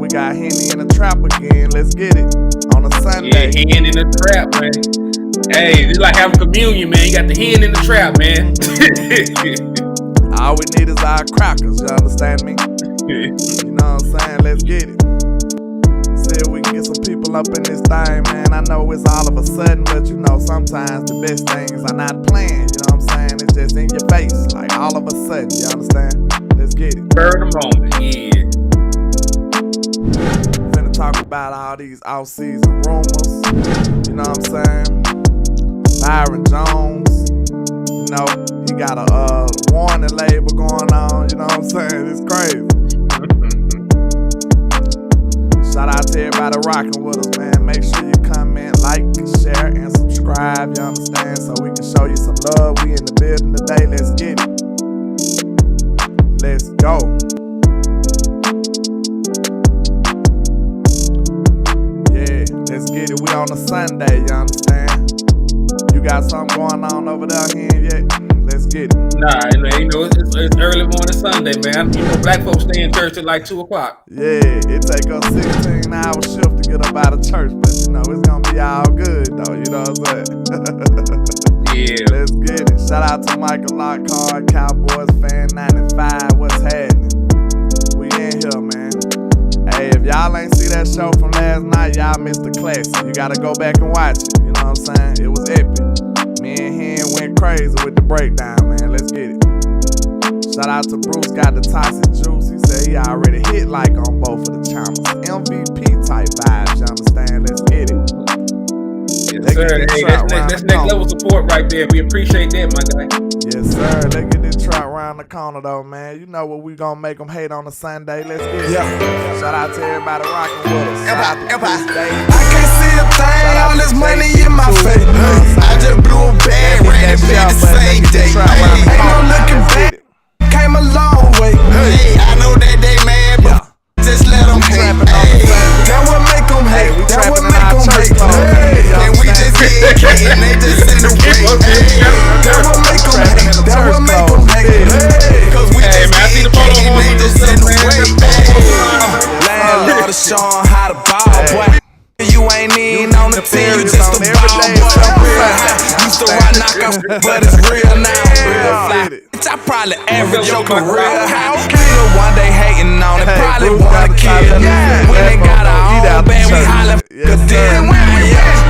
we got Henny in the trap again. Let's get it on a Sunday. Yeah, hen in the trap, man. Hey, it's like having communion, man. You got the hen in the trap, man. All we need is our crackers, you understand me? You know what I'm saying? Let's get it. See if we can get some people up in this thing, man. I know it's all of a sudden, but you know, sometimes the best things are not planned, you know what I'm saying? It's just in your face, like all of a sudden, you understand? Let's get it. Spur of the moment, yeah. Finna talk about all these off-season rumors, you know what I'm saying? Byron Jones, you know, he got a warning label going on, you know what I'm saying? It's crazy. Shout out to everybody rocking with us, man. Make sure you comment, like, share, and subscribe, you understand? So we can show you some love. We in the building today. Let's get it. Let's go. Yeah, let's get it. We on a Sunday, you understand? You got something going on over there here yet? Let's get it. Nah, you know, it's early morning Sunday, man. You know, black folks stay in church till like 2 o'clock. Yeah, it take us 16-hour shift to get up out of church, but you know, it's gonna be all good though, you know what I'm saying? Yeah. Let's get it. Shout out to Michael Lockhart, Cowboys fan 95. What's happening? We in here, man. Hey, if y'all ain't see that show from last night, y'all missed the classic. You gotta go back and watch it, you know what I'm saying? It was epic. Me and him went crazy with the breakdown, man. Let's get it. Shout out to Bruce, got the toxic juice. He said he already hit like on both of the channels. MVP type vibes, you understand? Let's get it. Yes, sir. Hey, that's next level support right there. We appreciate that, my guy. Yes, sir. Let's get this trap around the corner, though, man. You know what we gonna make them hate on a Sunday. Let's get it. Yeah. Shout out to everybody rocking with us. Shout out to Chris Day. I can't see a thing, all this money in my face. I just blew a bag, ran it back the same day. Ain't no looking back, came a long way. Hey, I know that they mad, but just let them hate. That what make them hate, that what make them hate. And we just get and they just in the way. That what make them hate, that what make them hate. Cause we just get and they just in the way. Landlord is showing how to ball, boy. You ain't even on the team, you just a ball boy. Used to run knockout, but it's real now. Real fly. Bitch, I probably average your career. Nigga one day hating on it, probably wanna kill. When they got our own band, we hollin' cause then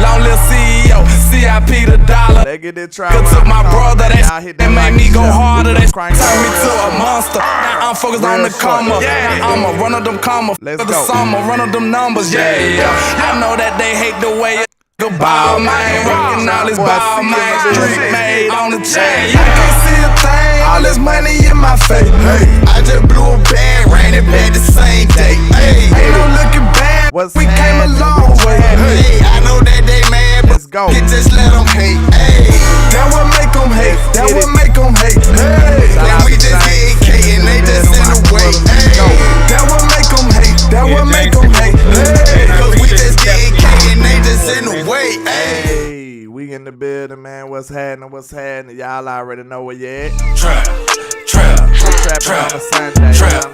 long little CEO, CIP the dollar. They get that trap. Cause took my brother, that made me go harder. They turned me to a monster. Now I'm focused on the comma. Now I'ma run up them commas. For the summer, run up them numbers. Yeah. I know that they hate the way it go ball, man. Rockin' all this ball, man. Street made on the chain. I can't see a thing, all this money in my face. I just blew a bag, ran it back the same day. Ain't no looking back, we came a long way. I know that they mad, but just let them hate. That what make them hate, that what make them hate. And we just get K and they just in the way. That what make them hate, that what make them hate. Cause we just get K and they just in the way. Hey, we in the building, man. What's happening? What's happening? Y'all already know where you at. Trap. On a Sunday, trap.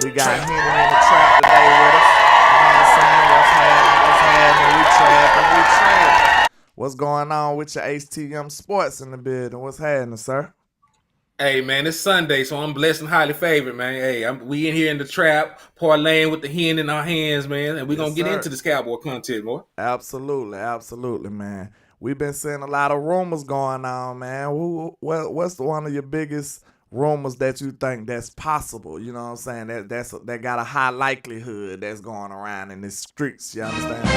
We got Henry in the trap today with us. You know what I'm saying? What's happening? We trapping. What's going on with your HTM Sports in the building? What's happening, sir? Hey, man, it's Sunday, so I'm blessed and highly favored, man. Hey, we in here in the trap, parlaying with the hen in our hands, man, and we're going to get into this Cowboy content, boy. Absolutely, man. We've been seeing a lot of rumors going on, man. What's one of your biggest rumors that you think that's possible? You know what I'm saying? That got a high likelihood that's going around in the streets. You understand?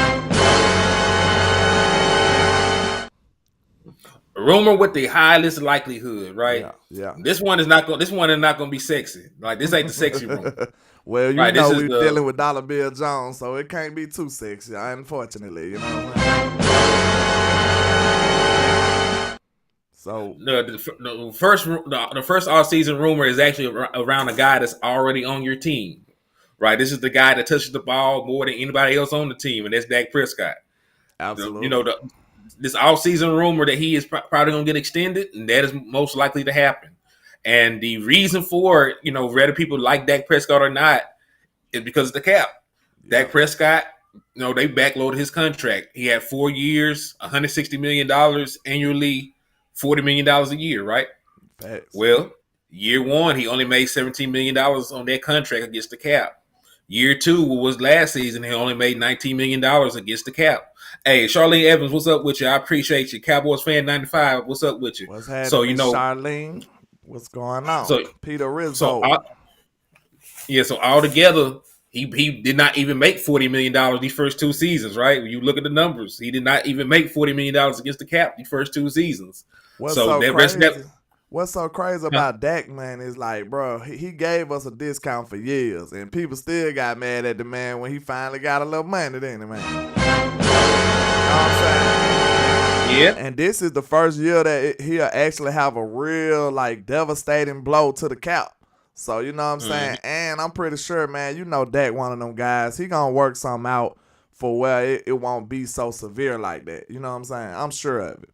A rumor with the highest likelihood, right? Yeah. This one is not going to be sexy. Like, this ain't the sexy rumor. Well, you know we're dealing with Dollar Bill Jones, so it can't be too sexy, unfortunately. You know what I mean? So the first off-season rumor is actually around a guy that's already on your team, right? This is the guy that touches the ball more than anybody else on the team, and that's Dak Prescott. Absolutely. This off-season rumor that he is probably going to get extended, and that is most likely to happen. And the reason for it, whether people like Dak Prescott or not, is because of the cap. Yeah. Dak Prescott, they backloaded his contract. He had 4 years, $160 million annually, $40 million a year, right? Facts. Well, year one, he only made $17 million on that contract against the cap. Year two, what was last season, he only made $19 million against the cap. Hey, Charlene Evans, what's up with you? I appreciate you. Cowboys fan 95, what's up with you? What's happening, Charlene? What's going on? Peter Rizzo. So altogether, he did not even make $40 million these first 2 seasons, right? When you look at the numbers, he did not even make $40 million against the cap the first 2 seasons. What's so crazy about Dak, man, is like, bro, he gave us a discount for years, and people still got mad at the man when he finally got a little money, didn't he, man? You know what I'm saying? Yeah. And this is the first year that he'll actually have a real, like, devastating blow to the cap. So, you know what I'm saying? And I'm pretty sure, man, Dak one of them guys, he gonna work something out for where it won't be so severe like that. You know what I'm saying? I'm sure of it.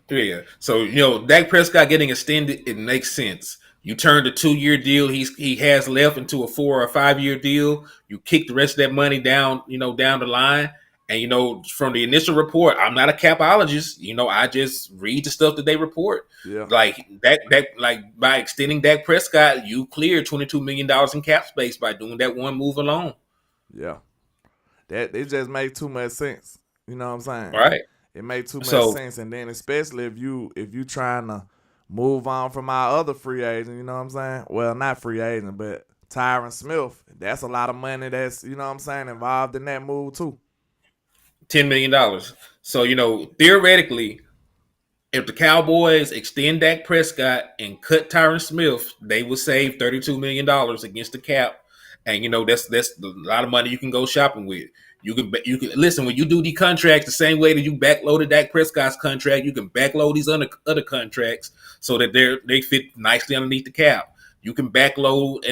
Yeah. So, Dak Prescott getting extended, it makes sense. You turn the 2-year deal he has left into a 4 or 5-year deal. You kick the rest of that money down, down the line. And, from the initial report, I'm not a capologist. I just read the stuff that they report. Yeah. Like by extending Dak Prescott, you cleared $22 million in cap space by doing that one move alone. Yeah. It just made too much sense. You know what I'm saying? Right. It made too much sense. And then especially if you trying to move on from our other free agent, you know what I'm saying? Well, not free agent, but Tyron Smith. That's a lot of money that's, involved in that move too. $10 million. So, theoretically, if the Cowboys extend Dak Prescott and cut Tyron Smith, they will save $32 million against the cap. And, that's a lot of money you can go shopping with. You can listen, when you do the contracts the same way that you backloaded Dak Prescott's contract, you can backload these other contracts so that they fit nicely underneath the cap. You can backload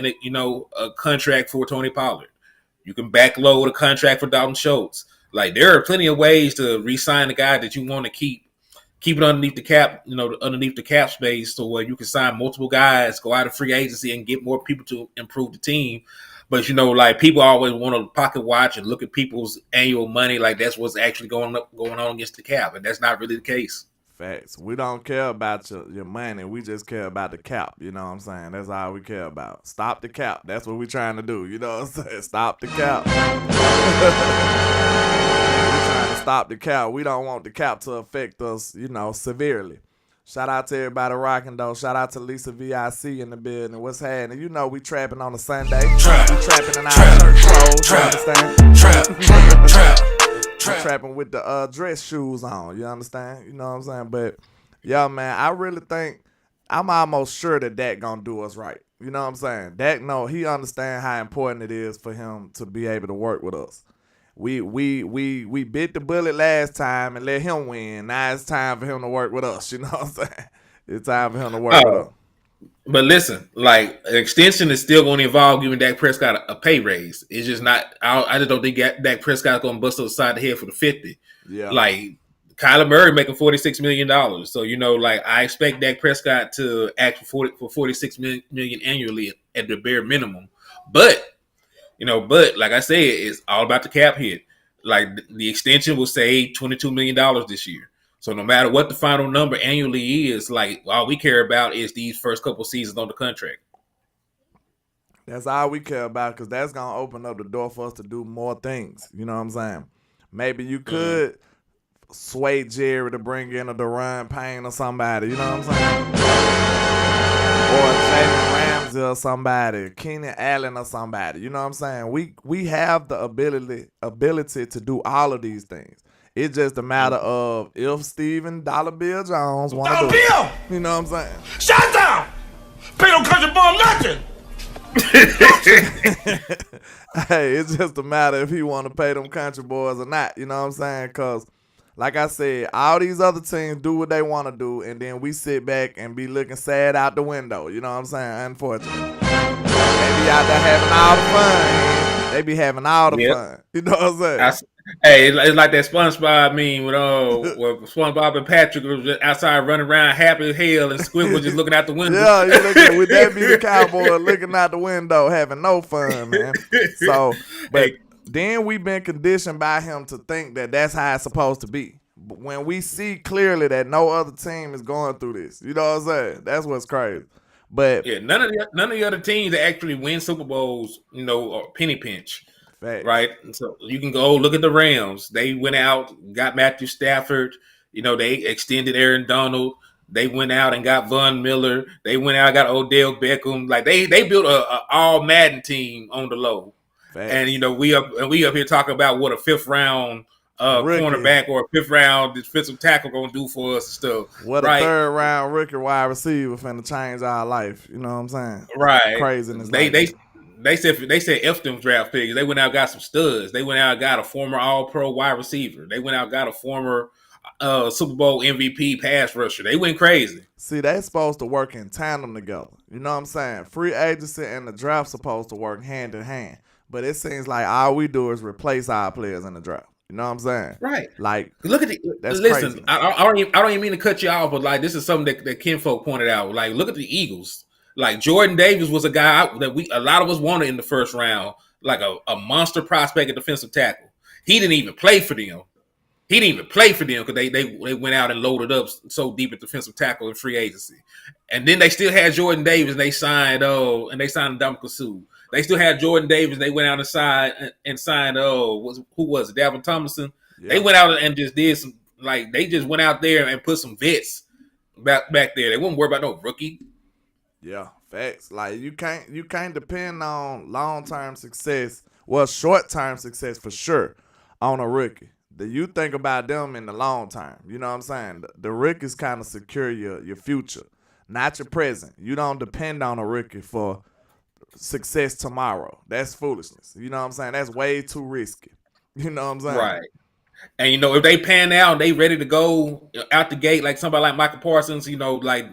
a contract for Tony Pollard. You can backload a contract for Dalton Schultz. Like, there are plenty of ways to re-sign a guy that you want to keep it underneath the cap, underneath the cap space, so where you can sign multiple guys, go out of free agency, and get more people to improve the team. But people always want to pocket watch and look at people's annual money like that's what's actually going on against the cap, and that's not really the case. Facts. We don't care about your money. We just care about the cap. You know what I'm saying? That's all we care about. Stop the cap. That's what we're trying to do. You know what I'm saying? Stop the cap. We're trying to stop the cap. We don't want the cap to affect us, severely. Shout out to everybody rocking, though. Shout out to Lisa VIC in the building. What's happening? We trapping on a Sunday. We trapping in our church clothes. You understand? Trapping with the dress shoes on. You understand? You know what I'm saying? But, yeah, man, I really think I'm almost sure that Dak gonna do us right. You know what I'm saying? Dak, he understand how important it is for him to be able to work with us. We bit the bullet last time and let him win. Now it's time for him to work with us. You know what I'm saying? It's time for him to work with us. But listen, like, an extension is still going to involve giving Dak Prescott a pay raise. It's just not. I just don't think Dak Prescott's going to bust us upside the head for the 50. Yeah. Like, Kyler Murray making $46 million. So, I expect Dak Prescott to act for $46 million annually at the bare minimum. But like I said, it's all about the cap hit. Like, the extension will save $22 million this year. So no matter what the final number annually is, like, all we care about is these first couple seasons on the contract. That's all we care about, because that's going to open up the door for us to do more things. You know what I'm saying? Maybe you could sway Jerry to bring in a Deron Payne or somebody. You know what I'm saying? Or Jalen Ramsey or somebody. Keenan Allen or somebody. You know what I'm saying? We have the ability to do all of these things. It's just a matter of if Steven Dollar Bill Jones want to do it. You know what I'm saying? Shut down! Pay no country boy nothing! Hey, it's just a matter if he want to pay them country boys or not. You know what I'm saying? Because, like I said, all these other teams do what they want to do, and then we sit back and be looking sad out the window. You know what I'm saying? Unfortunately. They be out there having all the fun. They be having all the fun. You know what I'm saying? Hey, it's like that SpongeBob meme with SpongeBob and Patrick was just outside running around happy as hell, and Squid was just looking out the window. Yeah, you looking, would that be the cowboy looking out the window having no fun, man? So, but Hey, then we've been conditioned by him to think that that's how it's supposed to be. But when we see clearly that no other team is going through this, you know what I'm saying? That's what's crazy. But yeah, none of the other teams that actually win Super Bowls, are penny pinch, facts. right? And so you can go look at the Rams. They went out, got Matthew Stafford. They extended Aaron Donald. They went out and got Von Miller. They went out and got Odell Beckham. Like they built a all Madden team on the low. And Facts. we up here talking about what a fifth round Rookie. cornerback or a fifth round defensive tackle gonna do for us and stuff, What a right? third round rookie wide receiver finna change our life. You know what I'm saying? Right. Craziness They like they that. they said F them draft picks. They went out and got some studs. They went out and got a former All Pro wide receiver. They went out and got a former Super Bowl MVP pass rusher. They went crazy. See, they supposed to work in tandem together. You know what I'm saying? Free agency and the draft supposed to work hand in hand. But it seems like all we do is replace our players in the draft. You know what I'm saying? Right. Like, Look at the that's listen. crazy. I don't even mean to cut you off, but like this is something that Kinfolk pointed out. Like, look at the Eagles. Like Jordan Davis was a guy that a lot of us wanted in the first round, like a monster prospect at defensive tackle. He didn't even play for them. He didn't even play for them because they went out and loaded up so deep at defensive tackle in free agency. And then they still had Jordan Davis and they signed Ndamukong Suh. They still had Jordan Davis. They went out and signed who was it? Dalvin Tomlinson. They Yeah. went out and just did some they just went out there and put some vets back there. They wouldn't worry about no rookie. Yeah, facts. Like you can't depend on long term success. Well, short term success for sure on a rookie. You think about them in the long term. You know what I'm saying? The rookies kind of secure your future, not your present. You don't depend on a rookie for success tomorrow. That's foolishness. You know what I'm saying? That's way too risky. You know what I'm saying? Right. And if they pan out, they ready to go out the gate like somebody like Michael Parsons. Like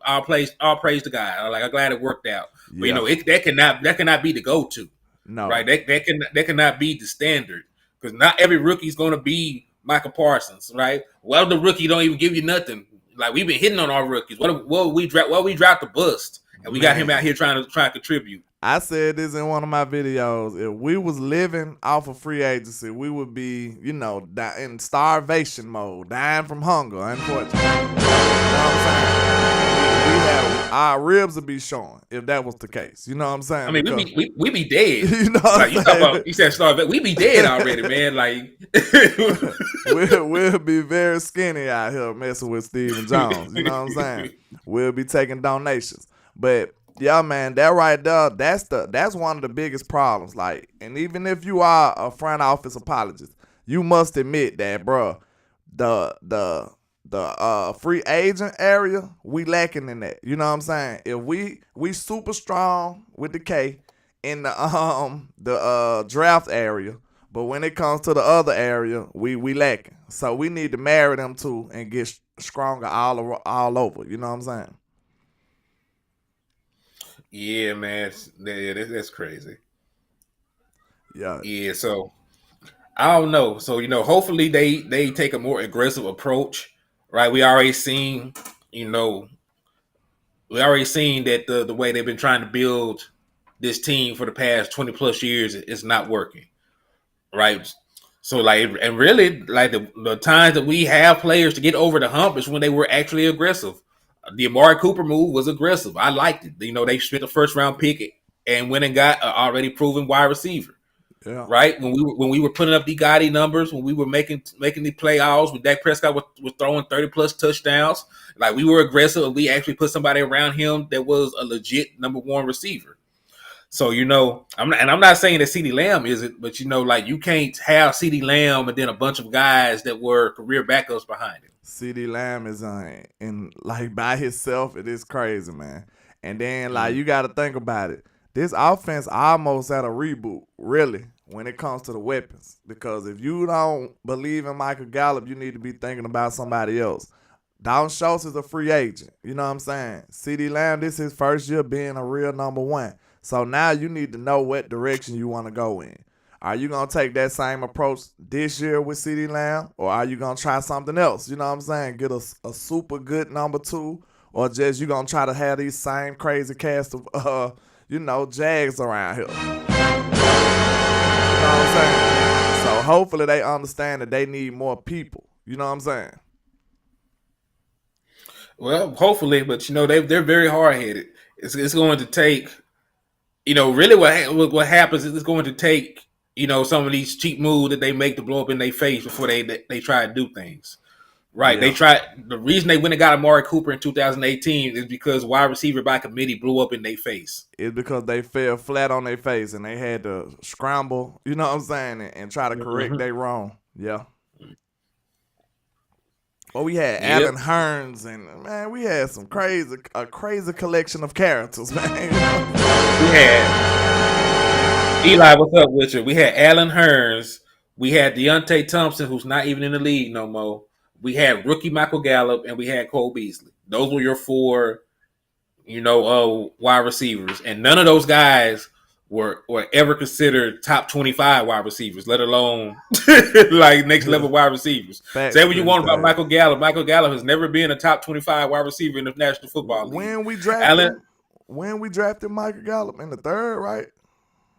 all praise the guy. Like I'm glad it worked out. But Yeah. that cannot be the go to, No. right? That cannot be the standard because not every rookie is going to be Michael Parsons, right? Well, the rookie don't even give you nothing. Like we've been hitting on our rookies. What we dropped the bust, and we got him out Man. here trying to contribute. I said this in one of my videos. If we was living off of free agency, we would be, in starvation mode, dying from hunger, unfortunately. You know what I'm saying? Our ribs would be showing if that was the case. You know what I'm saying? I mean, Because, we be dead. you know what Like I'm you talk saying? about, you said start. We be dead already, man. Like we'll be very skinny out here messing with Steven Jones. You know what I'm saying? We'll be taking donations. But yeah, man, that right there, that's one of the biggest problems. Like, and even if you are a front office apologist, you must admit that, bro, the free agent area, we lacking in that. You know what I'm saying? If we super strong with the K in the draft area, but when it comes to the other area, we lacking. So we need to marry them two and get stronger all over. You know what I'm saying? yeah, man, that's crazy. Yeah. Yeah, so I don't know. So hopefully they take a more aggressive approach, right? You know, we already seen that the way they've been trying to build this team for the past 20 plus years is not working, right? So and really like the times that we have players to get over the hump is when they were actually aggressive. The Amari Cooper move was aggressive. I liked it. They spent the first round pick and went and got an already proven wide receiver. Yeah. Right when we were putting up the Gotti numbers, when we were making the playoffs, when Dak Prescott was throwing 30 plus touchdowns, like we were aggressive and we actually put somebody around him that was a legit number one receiver. So I'm not saying that CeeDee Lamb isn't, but like you can't have CeeDee Lamb and then a bunch of guys that were career backups behind him. CeeDee Lamb is in like by himself. It is crazy, man. And then like Mm-hmm. you got to think about it. This offense almost at a reboot, really, when it comes to the weapons. Because if you don't believe in Michael Gallup, you need to be thinking about somebody else. Dalton Schultz is a free agent. You know what I'm saying? CeeDee Lamb, this is his first year being a real number one. So now you need to know what direction you want to go in. Are you going to take that same approach this year with CeeDee Lamb, or are you going to try something else? You know what I'm saying? Get a super good number 2, or just you going to try to have these same crazy cast of, Jags around here. You know what I'm saying? So hopefully they understand that they need more people. You know what I'm saying? Well, hopefully, but they're very hard headed. It's going to take, really what happens is it's going to take, some of these cheap moves that they make to blow up in their face before they try to do things. Right. Yeah. The reason they went and got Amari Cooper in 2018 is because wide receiver by committee blew up in their face. It's because they fell flat on their face and they had to scramble, you know what I'm saying, and try to correct their wrong. Yeah. Well, we had Alan Hearns, and man, we had a crazy collection of characters, man. We had Eli, what's up with you? We had Alan Hearns. We had Deontay Thompson, who's not even in the league no more. We had rookie Michael Gallup, and we had Cole Beasley. Those were your 4, wide receivers, and none of those guys were ever considered top 25 wide receivers, let alone like next level wide receivers. Say what you want about Michael Gallup. Michael Gallup has never been a top 25 wide receiver in the National Football League. When we drafted Michael Gallup in the 3rd, right?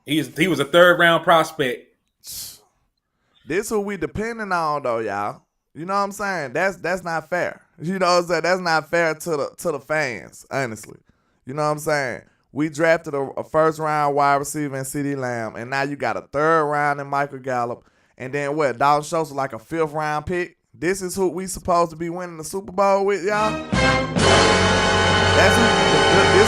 He was a 3rd round prospect. This who we depending on though, y'all. You know what I'm saying? That's not fair. You know what I'm saying? That's not fair to the fans, honestly. You know what I'm saying? We drafted a first-round wide receiver in CeeDee Lamb, and now you got a 3rd round in Michael Gallup, and then what? Dalton Schultz was like a 5th-round pick. This is who we supposed to be winning the Super Bowl with, y'all? This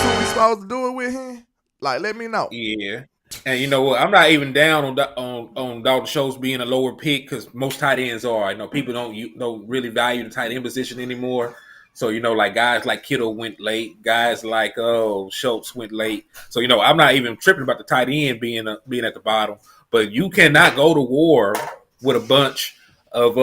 who we supposed to do it with him? Like, let me know. Yeah. And you know what? I'm not even down on Dalton Schultz being a lower pick because most tight ends are. I know people don't really value the tight end position anymore. So, like guys like Kittle went late. Guys like Schultz went late. So, I'm not even tripping about the tight end being at the bottom. But you cannot go to war with a bunch of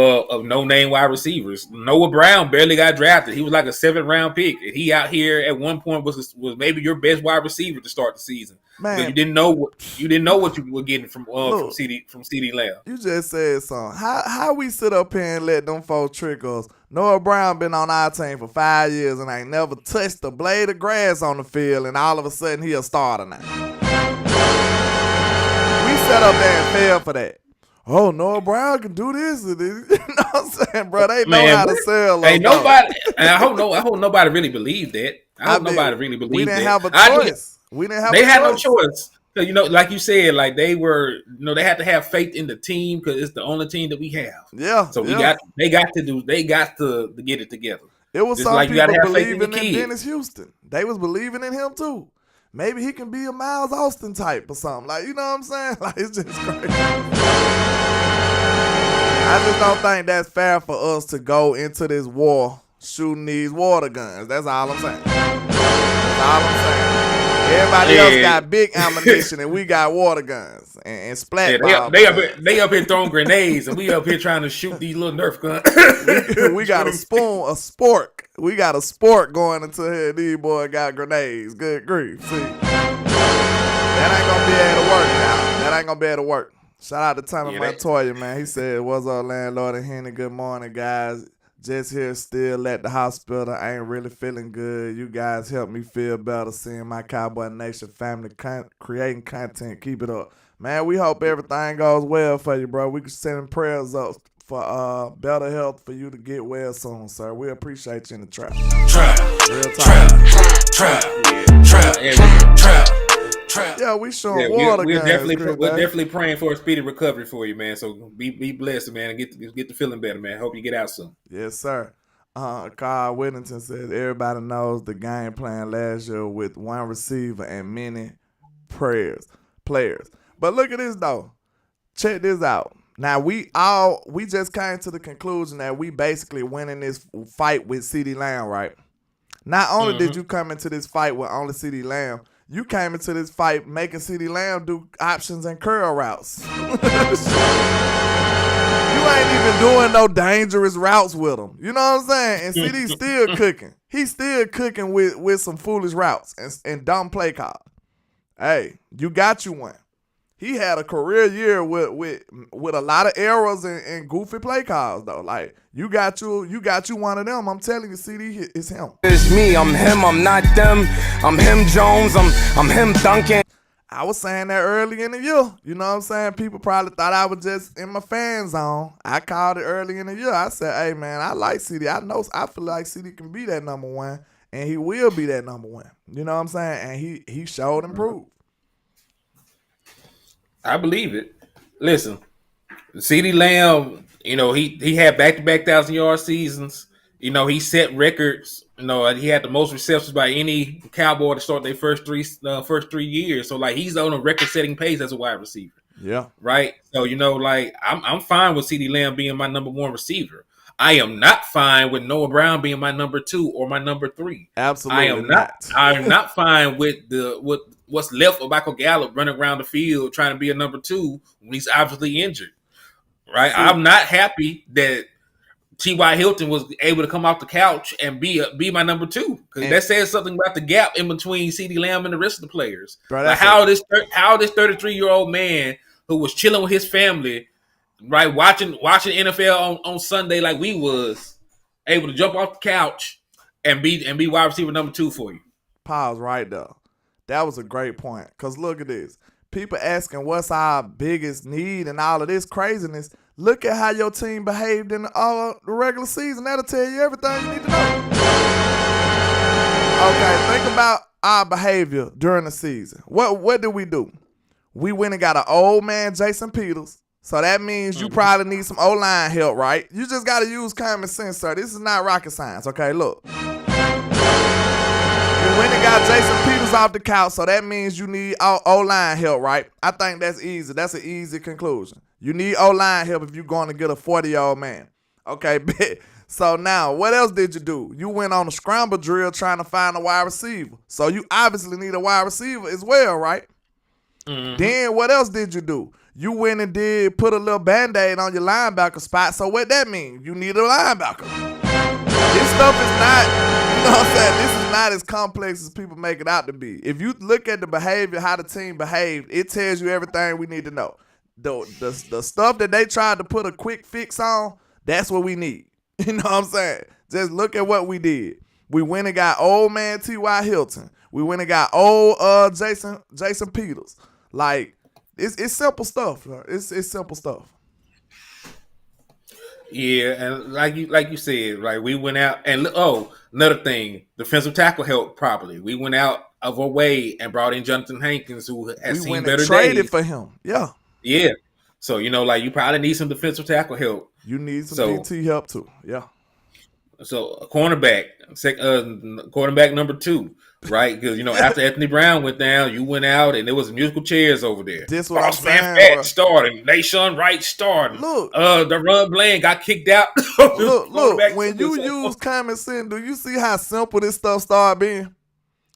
no-name wide receivers. Noah Brown barely got drafted. He was like a 7th-round pick. And he out here at one point was maybe your best wide receiver to start the season. Man, you didn't know what you were getting from CeeDee Lamb. You just said something. How we sit up here and let them folks trick us? Noah Brown been on our team for 5 years and ain't never touched a blade of grass on the field, and all of a sudden he a starter now. We sat up there and fell for that. Oh, Noah Brown can do this. You know what I'm saying, bro? They know how to sell. Ain't nobody. And I hope nobody really believed that. I hope nobody really believed that. We didn't have a choice. They had no choice. Like you said, like they were, they had to have faith in the team because it's the only team that we have. Yeah. So they got to get it together. It was some like people believing in Dennis Houston. They was believing in him too. Maybe he can be a Miles Austin type or something. Like, you know what I'm saying? Like, it's just crazy. I just don't think that's fair for us to go into this war shooting these water guns. That's all I'm saying. That's all I'm saying. Everybody else got big ammunition and we got water guns and splat bombs. They up here throwing grenades and we up here trying to shoot these little Nerf guns. we got a spork. We got a spork going into here. These boys got grenades. Good grief. See, that ain't gonna be able to work now. That ain't gonna be able to work. Shout out to Tommy Montoya, man. He said, "What's up, landlord and Henny? Good morning, guys. Just here still at the hospital. I ain't really feeling good. You guys help me feel better seeing my Cowboy Nation family creating content. Keep it up. Man, we hope everything goes well for you, bro. We can send prayers up for better health for you to get well soon, sir. We appreciate you in the trap. Yeah, we showing water guns. We're definitely praying for a speedy recovery for you, man. So be blessed, man, and get the feeling better, man. Hope you get out soon. Yes, sir. Carl Whittington says everybody knows the game plan last year with one receiver and many players. But look at this though. Check this out. Now we just came to the conclusion that we basically winning this fight with CeeDee Lamb, right? Not only did you come into this fight with only CeeDee Lamb, you came into this fight making CeeDee Lamb do options and curl routes. You ain't even doing no dangerous routes with him. You know what I'm saying? And CeeDee's still cooking. He's still cooking with some foolish routes and dumb play call. Hey, you got you one. He had a career year with a lot of errors and goofy play calls though. Like you got you one of them. I'm telling you, CD is him. It's me, I'm him, I'm not them. I'm him Jones, I'm him Duncan. I was saying that early in the year. You know what I'm saying? People probably thought I was just in my fan zone. I called it early in the year. I said, hey man, I like CD. I feel like CD can be that number one, and he will be that number one. You know what I'm saying? And he showed and proved. I believe it. Listen, CeeDee Lamb, he had back-to-back 1,000-yard seasons. He set records. He had the most receptions by any Cowboy to start their first three years. So like he's on a record-setting pace as a wide receiver. Yeah. Right. So I'm fine with CeeDee Lamb being my number one receiver. I am not fine with Noah Brown being my number two or my number three. Absolutely I am not fine with what's left of Michael Gallup running around the field trying to be a number two when he's obviously injured. Right. See, I'm not happy that T.Y. Hilton was able to come off the couch and be my number two, because that says something about the gap in between CeeDee Lamb and the rest of the players. Bro, like how this 33-year-old man who was chilling with his family, right, watching NFL on Sunday like we was, able to jump off the couch and be wide receiver number two for you. Pause right there. That was a great point. Because look at this. People asking what's our biggest need and all of this craziness. Look at how your team behaved in the regular season. That'll tell you everything you need to know. Okay, think about our behavior during the season. What did we do? We went and got an old man, Jason Peters. So that means you probably need some O-line help, right? You just got to use common sense, sir. This is not rocket science, okay? Look. You went and got Jason Peters off the couch, so that means you need O-line help, right? I think that's easy. That's an easy conclusion. You need O-line help if you're going to get a 40-year-old man. Okay, bet. So now, what else did you do? You went on a scramble drill trying to find a wide receiver. So you obviously need a wide receiver as well, right? Mm-hmm. Then what else did you do? You went and put a little Band-Aid on your linebacker spot. So what that mean? You need a linebacker. This stuff is not, you know what I'm saying? This is not as complex as people make it out to be. If you look at the behavior, how the team behaved, it tells you everything we need to know. The stuff that they tried to put a quick fix on, that's what we need. You know what I'm saying? Just look at what we did. We went and got old man T.Y. Hilton. We went and got old Jason Peters. Like, it's simple stuff. Bro. It's simple stuff. Yeah, and like you said, right? We went out and another thing, defensive tackle helped properly. We went out of our way and brought in Jonathan Hankins, who has seen better days. We went and traded for him. Yeah. Yeah. So you probably need some defensive tackle help. You need some DT help too. Yeah. So quarterback number two, right? Because after Anthony Brown went down, you went out and there was musical chairs over there. This what Boss Man Fat starting, Nation Wright starting. Look, the Run Bland got kicked out. look. When you use common sense, do you see how simple this stuff started being?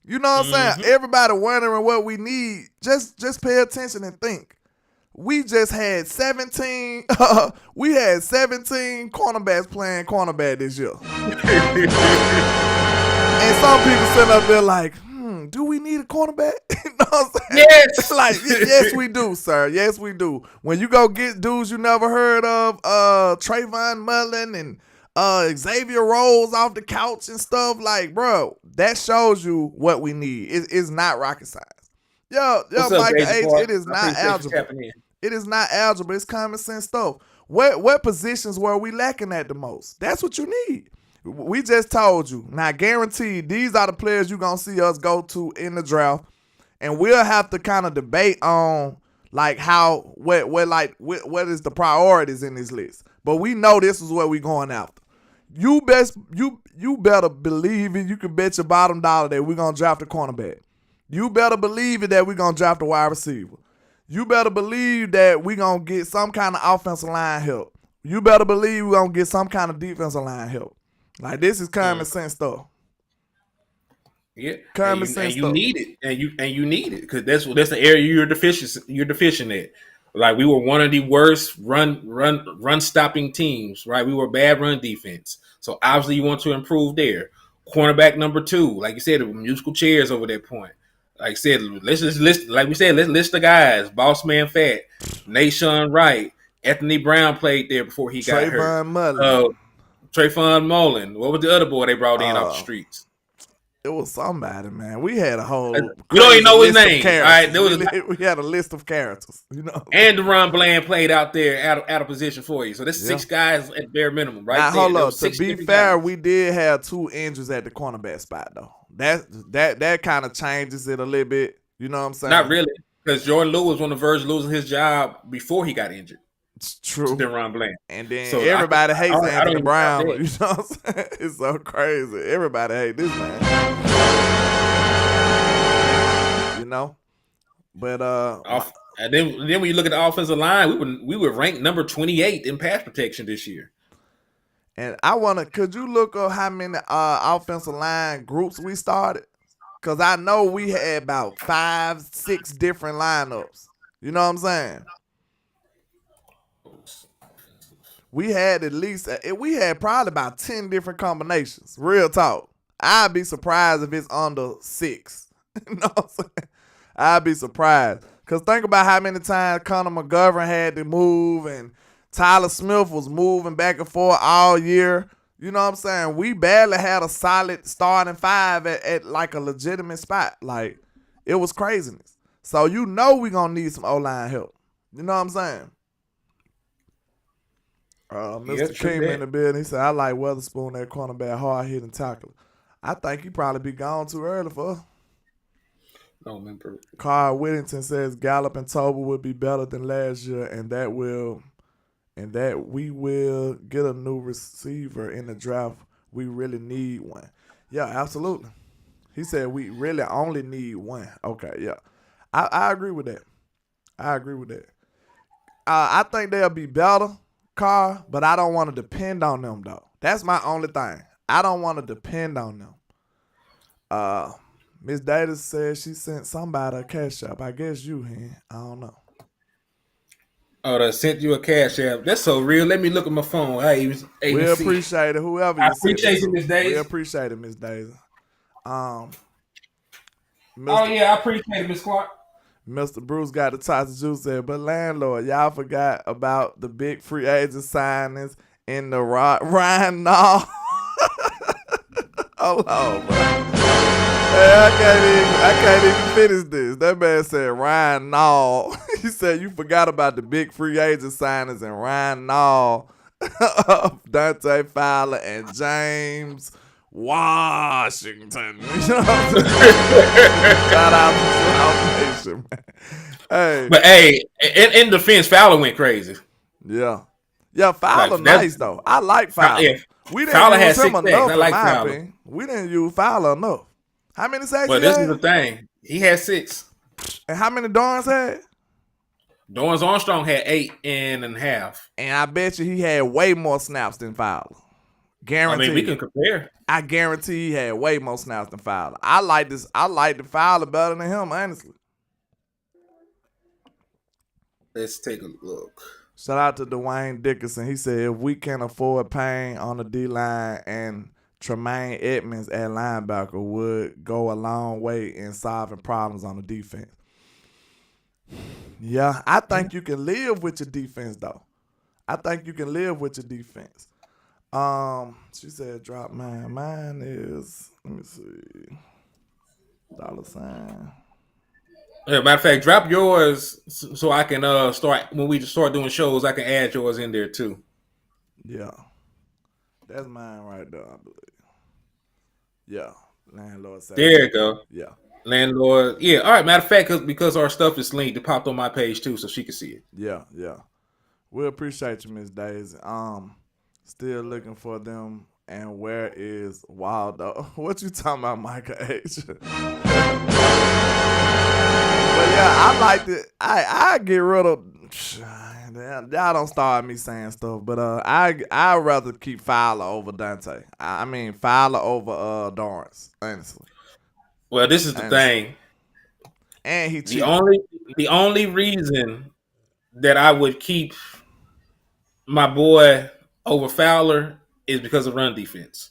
You know what I'm saying? Everybody wondering what we need. Just pay attention and think. We just had 17. We had 17 cornerbacks playing cornerback this year. And some people sitting up there like, do we need a cornerback? You know what I'm saying? Yes. Like, yes, we do, sir. Yes, we do. When you go get dudes you never heard of, Trayvon Mullen and Xavier Rose off the couch and stuff, like, bro, that shows you what we need. It's not rocket science. Yo, Michael H., it is not algebra. It is not algebra. It's common sense stuff. What positions were we lacking at the most? That's what you need. We just told you. Now, guaranteed, these are the players you're going to see us go to in the draft. And we'll have to kind of debate on, like, what is the priorities in this list. But we know this is what we're going after. You better believe it. You can bet your bottom dollar that we're going to draft a cornerback. You better believe it that we're going to draft a wide receiver. You better believe that we're going to get some kind of offensive line help. You better believe we're going to get some kind of defensive line help. Like, this is common sense stuff. Yeah, common sense you stuff. Need it, and you need it because that's the area you're deficient at. Like, we were one of the worst run stopping teams, right? We were bad run defense, so obviously you want to improve there. Cornerback number two, like you said, there were musical chairs over that point. like I said, let's just list. Like we said, let's list the guys. Boss Man Fat, Nashawn Wright, Anthony Brown played there before he got hurt. Trayvon Mullen. Trayvon Mullen. What was the other boy they brought in off the streets? It was somebody, man. We had a whole we don't even know his list name. Of all right, there was we had a list of characters, you know. And Deron Bland played out there out of position for you. So that's 6 guys at bare minimum, right? Now there. hold up. To be fair, guys. we did have 2 injuries at the cornerback spot though. That kind of changes it a little bit. You know what I'm saying? Not really, because Jordan Lewis was on the verge of losing his job before he got injured. It's true. Deron Bland. And then everybody hates Anthony Brown. You know what I'm saying? It's so crazy. Everybody hates this man. You know? But and then when you look at the offensive line, we were ranked number 28 in pass protection this year. And could you look up how many offensive line groups we started? Because I know we had about 5, 6 different lineups. You know what I'm saying? We had we had probably about 10 different combinations. Real talk. I'd be surprised if it's under 6. You know what I'm saying? I'd be surprised. Because think about how many times Conor McGovern had to move and Tyler Smith was moving back and forth all year. You know what I'm saying? We barely had a solid starting 5 at like a legitimate spot. Like, it was craziness. So you know we going to need some O-line help. You know what I'm saying? Mr. King in the building, he said, I like Weatherspoon, that cornerback, hard-hitting tackler. I think he probably be gone too early for us. No, man. Carl Whittington says Gallup and Tober would be better than last year, and that we will get a new receiver in the draft. We really need one. Yeah, absolutely. He said we really only need one. Okay, yeah. I agree with that. I think they'll be better, Carl, but I don't want to depend on them, though. That's my only thing. I don't want to depend on them. Miss Davis said she sent somebody a cash app. I guess you, I don't know. Oh, they sent you a cash app. That's so real. Let me look at my phone. We appreciate it. Whoever you appreciate it, Miss Davis. We appreciate it, Miss Davis. Oh, yeah, I appreciate it, Miss Clark. Mr. Bruce got the toss of juice there, but landlord, y'all forgot about the big free agent signings in the Ryan Nall. Hold on, bro. Hey, I can't even finish this. That man said Ryan Nall. He said you forgot about the big free agent signings and Ryan Nall, Dante Fowler, and James Washington. You know what I'm saying? Shout out to South Nation, man. Hey. But hey, in defense, Fowler went crazy. Yeah. Yeah, Fowler nice though. I like Fowler. We didn't Fowler use had him 6 enough, sacks. I like in my Fowler. opinion. We didn't use Fowler enough. How many sacks But this is the thing. He had 6. And how many Dorrance had? Dorrance Armstrong had 8.5. And I bet you he had way more snaps than Fowler. Guaranteed. I mean, we can compare. I guarantee he had way more snaps than Fowler. I like the Fowler better than him, honestly. Let's take a look. Shout out to Dwayne Dickerson. He said if we can afford Payne on the D-line and Tremaine Edmonds at linebacker would go a long way in solving problems on the defense. Yeah, I think you can live with your defense, though. She said drop mine. Mine is, let me see, $. Yeah, matter of fact, drop yours so I can start when we start doing shows. I can add yours in there too. Yeah, that's mine right there, I believe. Yeah, landlord. There you go. Yeah, landlord. Yeah, all right. Matter of fact, because our stuff is linked, it popped on my page too, so she can see it. Yeah. We appreciate you, Miss Daisy. Still looking for them. And where is Waldo? What you talking about, Micah H? But yeah, I like it. I get rid of. Y'all don't start me saying stuff, but I'd rather keep Fowler over Dante. I mean Fowler over Dorrance, honestly. Well, this is the thing. And he cheated. The only reason that I would keep my boy over Fowler is because of run defense.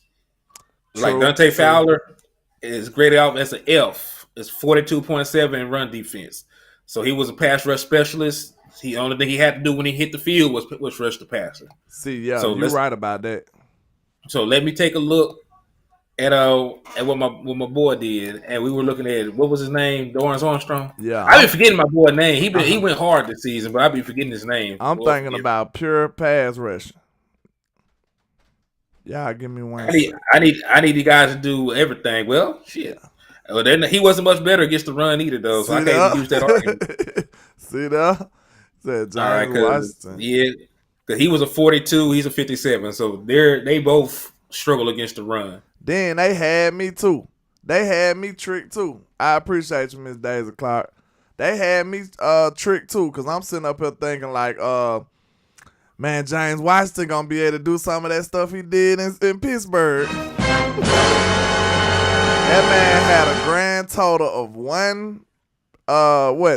Like Dante Fowler is graded out as an F is 42.7 in run defense. So he was a pass rush specialist. The only thing he had to do when he hit the field was rush the passer. See, yeah, so you're right about that. So let me take a look at what my boy did, and we were looking at what was his name, Dorrance Armstrong. Yeah, I've been forgetting my boy's name. He went hard this season, but I've been forgetting his name. I'm thinking about pure pass rush. Yeah, give me one. I need you guys to do everything. Well, shit. Well, then he wasn't much better against the run either, though. So I can't use that argument. See that? Said James Washington. Yeah, because he was a 42, he's a 57. So they both struggle against the run. Then they had me too. They had me tricked too. I appreciate you, Miss Daisy Clark. They had me tricked too, because I'm sitting up here thinking like, man, James Washington gonna be able to do some of that stuff he did in Pittsburgh. That man had a grand total of one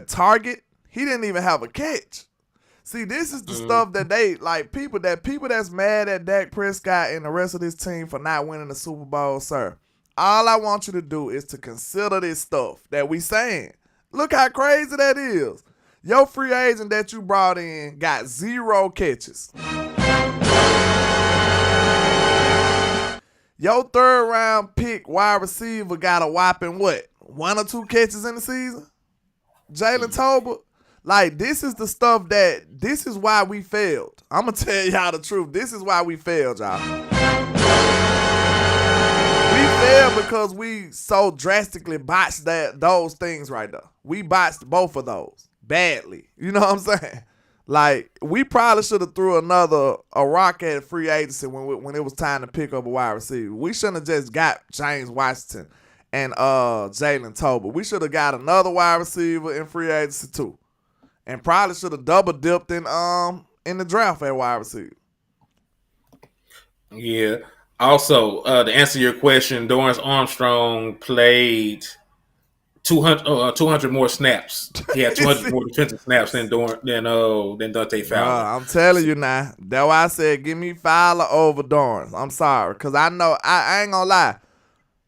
target. He didn't even have a catch. See, this is the stuff that they like people that's mad at Dak Prescott and the rest of this team for not winning the Super Bowl, sir. All I want you to do is to consider this stuff that we saying. Look how crazy that is. Your free agent that you brought in got 0 catches. Your 3rd round pick wide receiver got a whopping 1 or 2 catches in the season? Jalen Tolbert. Like, this is the stuff this is why we failed. I'm going to tell y'all the truth. This is why we failed, y'all. We failed because we so drastically botched those things right there. We botched both of those badly. You know what I'm saying? Like, we probably should have threw a rock at free agency when it was time to pick up a wide receiver. We shouldn't have just got James Washington and Jalen Tolbert. We should have got another wide receiver in free agency too. And probably should have double dipped in the draft at wide receiver. Yeah. Also, to answer your question, Dorrance Armstrong played 200 more snaps. He had 200 more defensive snaps than Dante Fowler. I'm telling you now. That's why I said give me Fowler over Dorrance. I'm sorry, because I know I ain't gonna lie.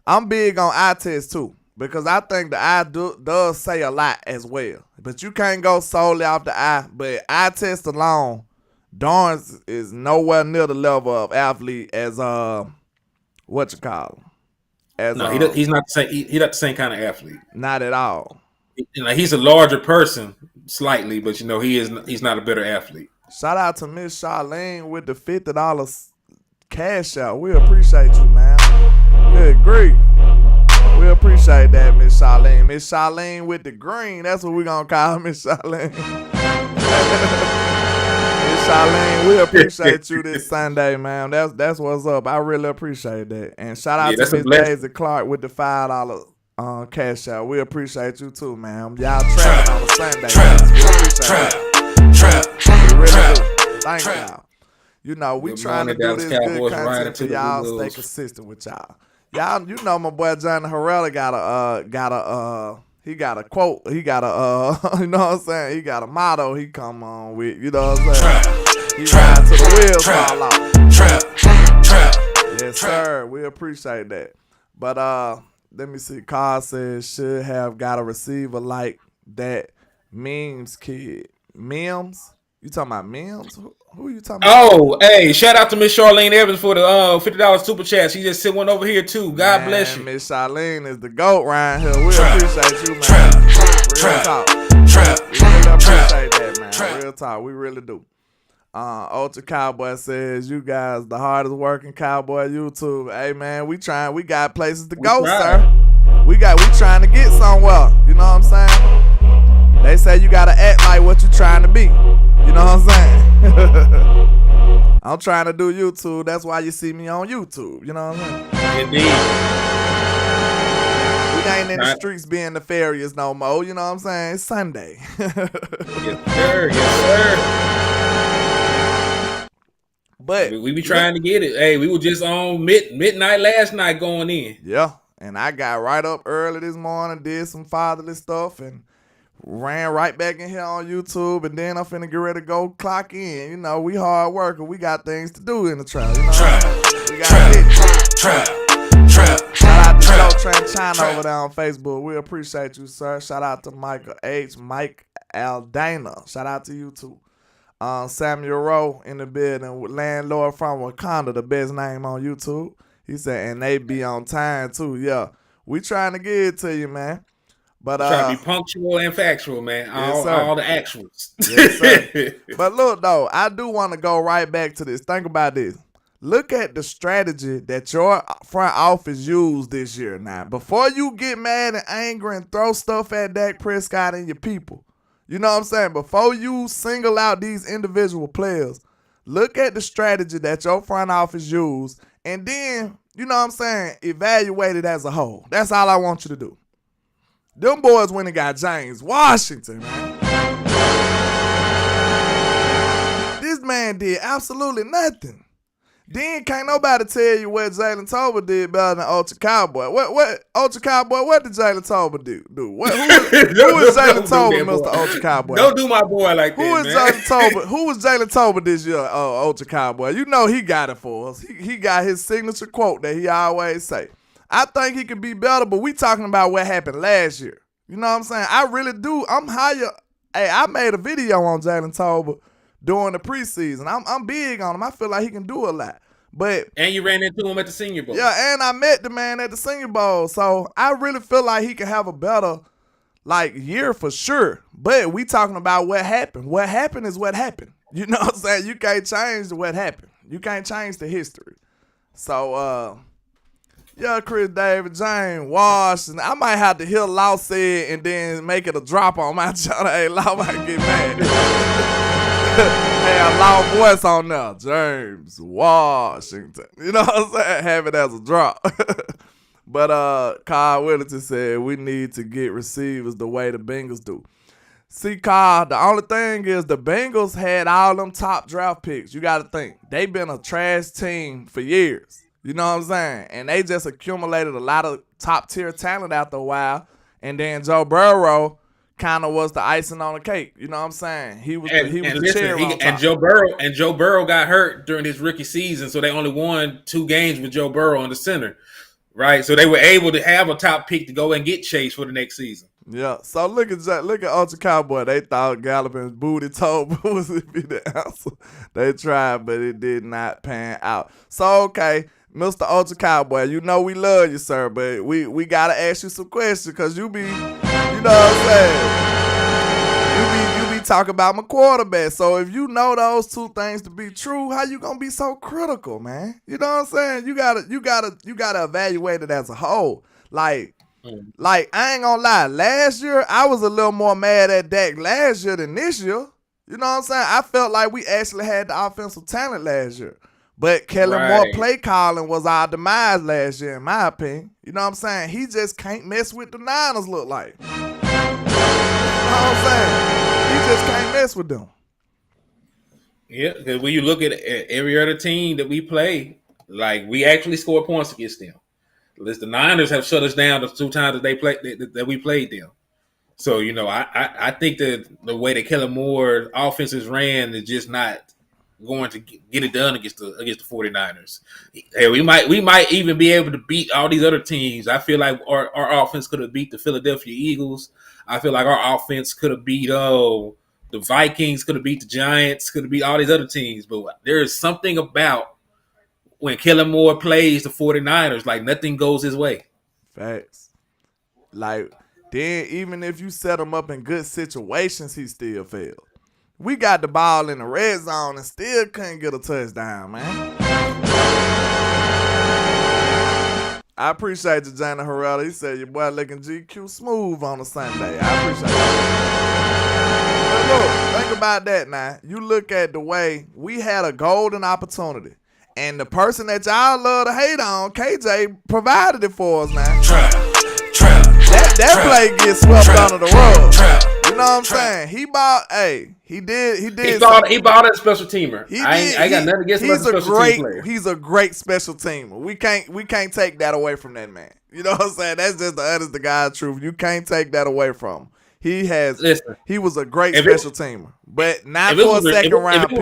I'm big on eye test too, because I think the eye does say a lot as well. But you can't go solely off the eye. But eye test alone, Dorrance is nowhere near the level of athlete as what you call him. He's not the same. He's not the same kind of athlete. Not at all. He's a larger person slightly, but he's not a better athlete. Shout out to Miss Charlene with the $50 cash out. We appreciate you, man. Good grief. We appreciate that, Miss Charlene. Miss Charlene with the green. That's what we're going to call Miss Charlene. Miss Charlene, we appreciate you this Sunday, man. That's what's up. I really appreciate that. And shout out to Miss Daisy Clark with the $5 cash out. We appreciate you too, man. Y'all trapping on a Sunday. We appreciate that. We really do. Thank y'all. You know, we trying to do this good content for y'all. Stay consistent with y'all. Y'all, you know my boy Johnny Harrell got a quote. He got a you know what I'm saying? He got a motto he come on with. You know what I'm saying? He ride to the wheels fall out. Yes, sir. We appreciate that. But let me see. Carl says should have got a receiver like that. Memes kid. Memes? You talking about Mims? Who are you talking about? Oh, hey, shout out to Miss Charlene Evans for the $50 super chat. She just sent one over here too. God bless you. Miss Charlene is the GOAT right here. We appreciate you, man. Real talk. We really appreciate that, man. Real talk. We really do. Ultra Cowboy says, you guys the hardest working Cowboy YouTube. Hey man, we got places to go, sir. We trying to get somewhere. You know what I'm saying? They say you gotta act like what you trying to be. You know what I'm saying? I'm trying to do YouTube. That's why you see me on YouTube. You know what I'm saying? Indeed. We ain't in the streets being nefarious no more. You know what I'm saying? It's Sunday. Yes, sir. Yes, sir. But we be trying to get it. Hey, we were just on midnight last night going in. Yeah. And I got right up early this morning, did some fatherly stuff, and ran right back in here on YouTube, and then I'm finna get ready to go clock in. You know, we hard worker. We got things to do in the trap. You know, we got trap. Shout out to Go Tranchina over there on Facebook. We appreciate you, sir. Shout out to Michael H. Mike Aldana. Shout out to you too. Samuel Rowe in the building. Landlord from Wakanda, the best name on YouTube. He said, and they be on time too. Yeah, we trying to get it to you, man. But trying to be punctual and factual, man. All the actuals. Yes, sir. But look though, I do want to go right back to this. Think about this. Look at the strategy that your front office used this year now. Before you get mad and angry and throw stuff at Dak Prescott and your people, you know what I'm saying? Before you single out these individual players, look at the strategy that your front office used and then, you know what I'm saying, evaluate it as a whole. That's all I want you to do. Them boys went and got James Washington, man. This man did absolutely nothing. Then can't nobody tell you what Jalen Tolbert did better than Ultra Cowboy. What Ultra Cowboy? What did Jalen Tolbert do? Who is Jalen Tolbert, Mr. Ultra Cowboy? Don't do my boy like that, man. Jalen Tolbert? Who was Jalen Tolbert this year? Ultra Cowboy. You know he got it for us. He got his signature quote that he always say. I think he could be better, but we talking about what happened last year. You know what I'm saying? I really do. I'm higher. Hey, I made a video on Jalen Tolbert during the preseason. I'm big on him. I feel like he can do a lot. And you ran into him at the Senior Bowl. Yeah, and I met the man at the Senior Bowl. So I really feel like he can have a better year for sure. But we talking about what happened. What happened is what happened. You know what I'm saying? You can't change what happened. You can't change the history. So yeah, Chris David, James Washington. I might have to hear Law say it and then make it a drop on my channel. Hey, Law might get mad. Hey, a loud voice on there. James Washington. You know what I'm saying? Have it as a drop. But Kyle Whittington said we need to get receivers the way the Bengals do. See, Kyle, the only thing is the Bengals had all them top draft picks. You got to think. They've been a trash team for years. You know what I'm saying? And they just accumulated a lot of top-tier talent after a while. And then Joe Burrow kind of was the icing on the cake. You know what I'm saying? He was the cherry on top. And Joe Burrow got hurt during his rookie season, so they only won 2 games with Joe Burrow in the center. Right? So they were able to have a top pick to go and get Chase for the next season. Yeah. So look at Ultra Cowboy. They thought Galloping's booty told was to be the answer. They tried, but it did not pan out. So okay, Mr. Ultra Cowboy, you know we love you, sir, but we gotta ask you some questions because you be, you know what I'm saying? You be talking about my quarterback. So if you know those two things to be true, how you gonna be so critical, man? You know what I'm saying? You gotta evaluate it as a whole. Like I ain't gonna lie. Last year I was a little more mad at Dak last year than this year. You know what I'm saying? I felt like we actually had the offensive talent last year. But Kellen Moore play calling was our demise last year, in my opinion. You know what I'm saying? He just can't mess with the Niners, look like. You know what I'm saying? He just can't mess with them. Yeah, because when you look at every other team that we play, like we actually score points against them. The Niners have shut us down the 2 times that we played them. So, you know, I think that the way that Kellen Moore's offenses ran is just not going to get it done against the 49ers. Hey, we might even be able to beat all these other teams. I feel like our offense could have beat the Philadelphia Eagles. I feel like our offense could have beat the Vikings, could have beat the Giants, could have beat all these other teams. But there is something about when Kellen Moore plays the 49ers, like nothing goes his way. Facts. Like, then even if you set him up in good situations, he still failed. We got the ball in the red zone and still couldn't get a touchdown, man. I appreciate you, Jana Herrera. He said your boy looking GQ smooth on a Sunday. I appreciate that. But look, think about that now. You look at the way we had a golden opportunity. And the person that y'all love to hate on, KJ, provided it for us now. That play gets swept under the rug. You know what I'm saying? He bought, he did. He bought a special teamer. I got nothing against him as a special team player. He's a great special teamer. We can't take that away from that man. You know what I'm saying? That's just the honest to God truth. You can't take that away from him. He was a great special teamer, but not for a second round pick.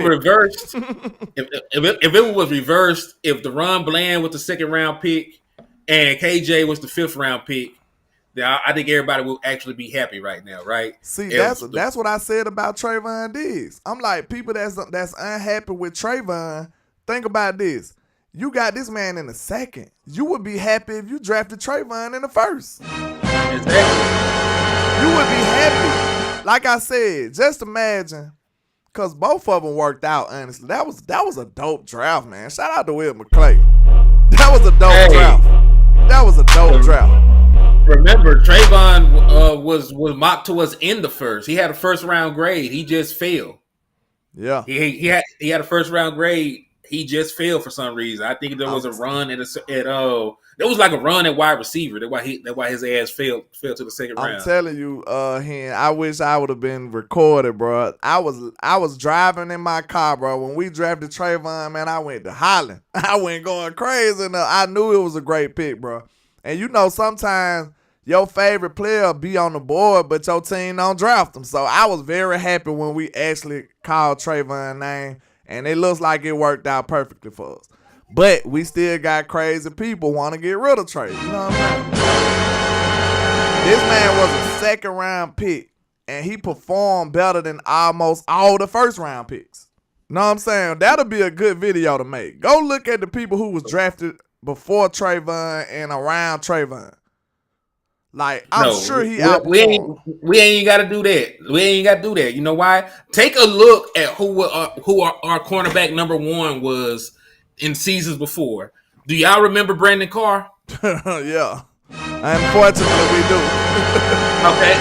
If it was reversed, if DeRon Bland was the second round pick and KJ was the 5th round pick, then I think everybody will actually be happy right now, right? See, that's what I said about Trayvon Diggs. I'm like, people that's unhappy with Trayvon, think about this. You got this man in the 2nd. You would be happy if you drafted Trayvon in the 1st. Exactly. You would be happy. Like I said, just imagine, because both of them worked out, honestly. That was a dope draft, man. Shout out to Will McClay. That was a dope draft. That was a dope draft. Remember, Trayvon was mocked to us in the 1st. He had a 1st round grade. He just failed. Yeah. He had a 1st round grade. He just failed for some reason. I think there was a run there was like a run at wide receiver. That's why his ass fell to the 2nd round. I'm telling you, Hen, I wish I would have been recorded, bro. I was driving in my car, bro. When we drafted Trayvon, man, I went to hollering. I went going crazy. I knew it was a great pick, bro. And you know, sometimes your favorite player be on the board, but your team don't draft them. So I was very happy when we actually called Trayvon's name, and it looks like it worked out perfectly for us. But we still got crazy people want to get rid of Trey. You know what I'm saying? This man was a 2nd round pick, and he performed better than almost all the 1st round picks. You know what I'm saying? That'll be a good video to make. Go look at the people who was drafted before Trayvon and around Trayvon. Like, I'm sure he outperformed. We ain't got to do that. You know why? Take a look at who our cornerback number 1 was in seasons before. Do y'all remember Brandon Carr? Yeah. Unfortunately, we do. Okay.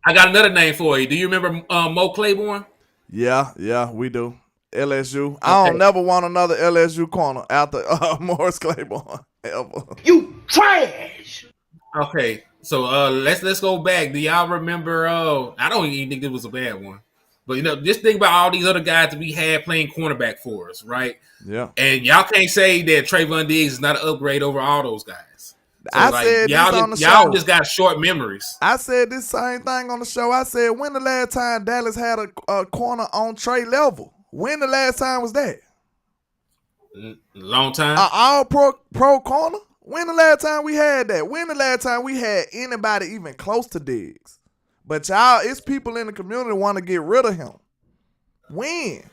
I got another name for you. Do you remember Mo Claiborne? Yeah, we do. LSU. Okay. I don't never want another LSU corner after Morris Claiborne ever. You trash. Okay, so let's go back. Do y'all remember? I don't even think this was a bad one, but you know, just think about all these other guys that we had playing cornerback for us, right? Yeah. And y'all can't say that Trayvon Diggs is not an upgrade over all those guys. So I said this on the show. Y'all just got short memories. I said this same thing on the show. I said, when the last time Dallas had a corner on Trey level? When the last time was that? Long time. All pro corner? When the last time we had that? When the last time we had anybody even close to Diggs? But y'all, it's people in the community want to get rid of him. When?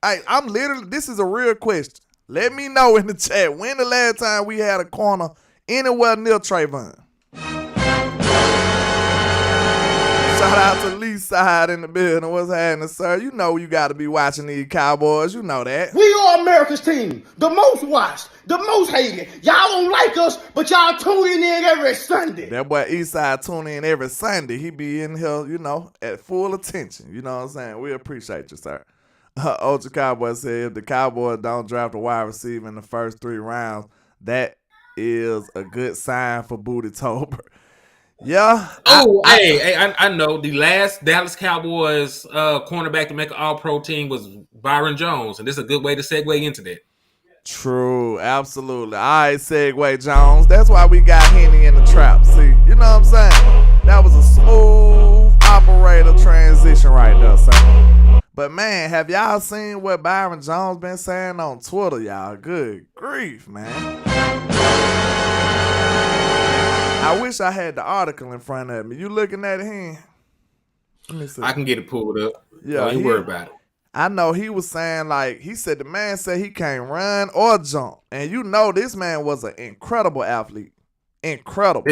I'm literally, this is a real question. Let me know in the chat. When the last time we had a corner anywhere near Trayvon? Shout out to Lee Side in the building. What's happening, sir? You know you got to be watching these Cowboys. You know that. We are America's team. The most watched. The most hated. Y'all don't like us, but y'all tune in every Sunday. That boy Eastside tune in every Sunday. He be in here, you know, at full attention. You know what I'm saying? We appreciate you, sir. Ultra Cowboy said if the Cowboys don't draft a wide receiver in the first 3 rounds, that is a good sign for Booty-tober. Yeah. I know. The last Dallas Cowboys cornerback to make an all-pro team was Byron Jones, and this is a good way to segue into that. True. Absolutely. All right, segue, Jones. That's why we got Henny in the trap. See, you know what I'm saying? That was a smooth operator transition right there, son. But, man, have y'all seen what Byron Jones been saying on Twitter, y'all? Good grief, man. I wish I had the article in front of me. You looking at it, Hen? Let me see. I can get it pulled up. Yeah, don't worry about it. I know he was saying, like, he said the man said he can't run or jump. And you know this man was an incredible athlete. Incredible.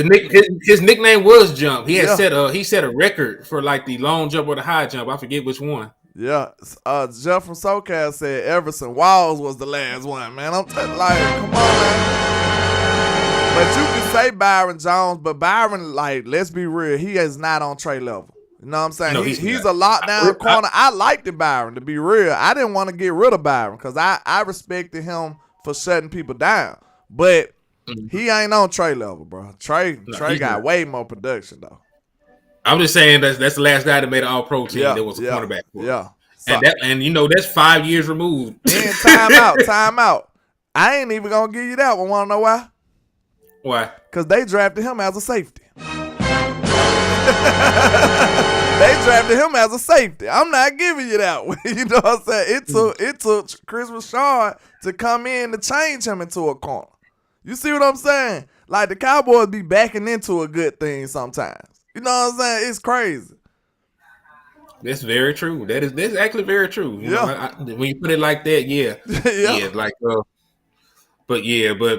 His nickname was Jump. He had set a record for, like, the long jump or the high jump. I forget which one. Yeah. Jeff from SoCal said Everson Walls was the last one, man. I'm like, come on, man. But you can say Byron Jones, but Byron, like, let's be real, he is not on Trey level. You know what I'm saying? No, he's a lockdown corner. I liked Byron, to be real. I didn't want to get rid of Byron because I respected him for shutting people down. But he ain't on Trey level, bro. Trey got way more production, though. I'm just saying that's the last guy that made an all-pro team that was a cornerback for. Yeah. So, and you know, that's 5 years removed. Then time out. I ain't even going to give you that one. Want to know why? Why? Because they drafted him as a safety. They drafted him as a safety. I'm not giving you that one. You know what I'm saying? It took Chris Richard to come in to change him into a corner. You see what I'm saying? Like the Cowboys be backing into a good thing sometimes. You know what I'm saying? It's crazy. That's very true. That's actually very true. You know, Yeah. when you put it like that, yeah, Yeah. like. But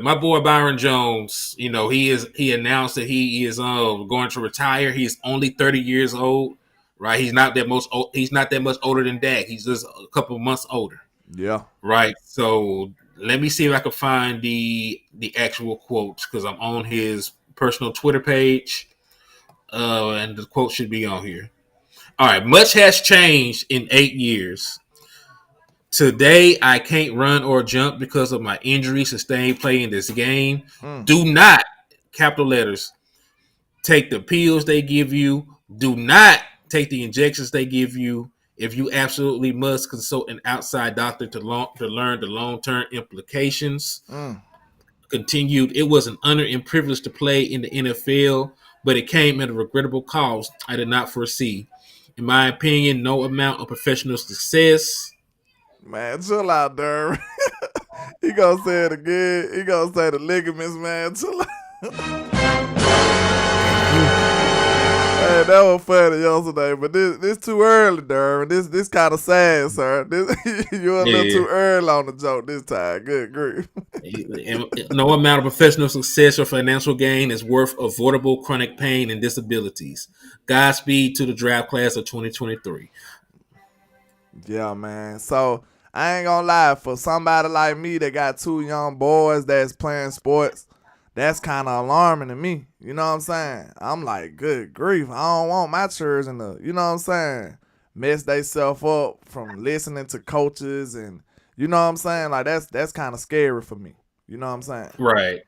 my boy Byron Jones, you know, he announced that he is going to retire. He's only 30 years old, right? He's not that much older than Dak. He's just a couple of months older. Yeah. Right. So let me see if I can find the actual quotes because I'm on his personal Twitter page. And the quote should be on here. All right. Much has changed in 8 years. Today, I can't run or jump because of my injury sustained playing this game. Do not, capital letters, take the pills they give you. Do not take the injections they give you. If you absolutely must, consult an outside doctor to learn the long-term implications. Continued, it was an honor and privilege to play in the NFL, but it came at a regrettable cost I did not foresee. In my opinion, no amount of professional success. Man, chill out, Durham. He gonna say it again. He gonna say the ligaments, man. Chill out. Hey, that was funny yesterday, but this too early, Durham. This kind of sad, sir. You're a little too early on the joke this time. Good grief. No amount of professional success or financial gain is worth avoidable chronic pain and disabilities. Godspeed to the draft class of 2023. Yeah, man. So I ain't gonna lie, for somebody like me that got two young boys that's playing sports, that's kind of alarming to me. You know what I'm saying? I'm like, good grief. I don't want my children to, you know what I'm saying, mess themselves up from listening to coaches and, you know what I'm saying? Like, that's kind of scary for me. You know what I'm saying? Right.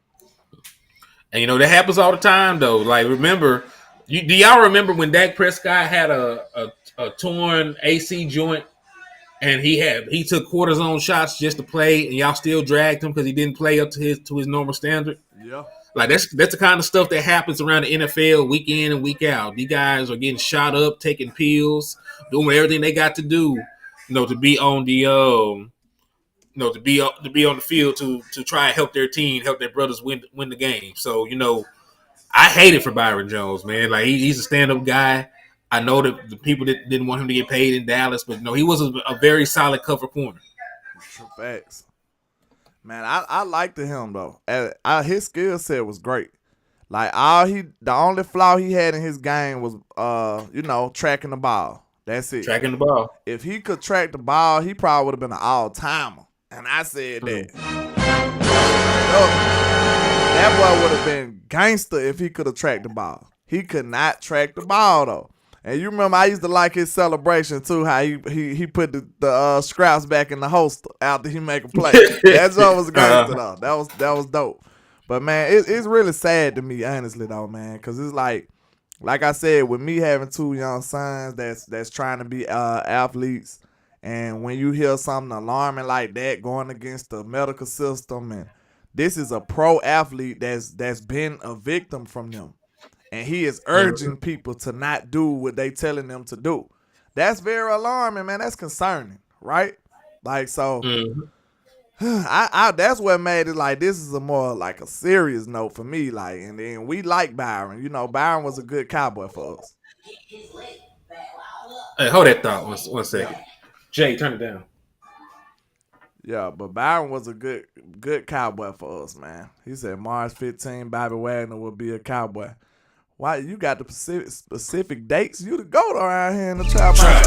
And, you know, that happens all the time, though. Like, remember, do y'all remember when Dak Prescott had a torn AC joint and he took cortisone shots just to play and y'all still dragged him because he didn't play up to his normal standard? Yeah. Like, that's the kind of stuff that happens around the NFL week in and week out. These guys are getting shot up, taking pills, doing everything they got to do, you know, to be on the to be on the field to try and help their team, help their brothers win the game. So, you know, I hate it for Byron Jones, man. Like, he's a stand-up guy. I know that the people that didn't want him to get paid in Dallas, but no, he was a very solid cover corner. Facts. Man, I liked him though. His skill set was great. Like the only flaw he had in his game was tracking the ball. That's it. Tracking the ball. If he could track the ball, he probably would have been an all-timer. And I said that. That boy would have been gangster if he could have tracked the ball. He could not track the ball though. And you remember I used to like his celebration too, how he put the scraps back in the holster after he make a play. That joke was gangster though. That was dope. But man, it's really sad to me, honestly though, man, because it's like I said, with me having two young sons that's trying to be athletes, and when you hear something alarming like that going against the medical system, and this is a pro athlete that's been a victim from them. And he is urging people to not do what they telling them to do. That's very alarming, man. That's concerning, right? Like, so I that's what made it like this is a more like a serious note for me. Like, and then we like Byron. You know, Byron was a good Cowboy for us. Hey, hold that thought one second. Jay, turn it down. Yeah, but Byron was a good Cowboy for us, man. He said March 15, Bobby Wagner will be a Cowboy. Why you got the specific dates? You the goat around here in the trap. Trap.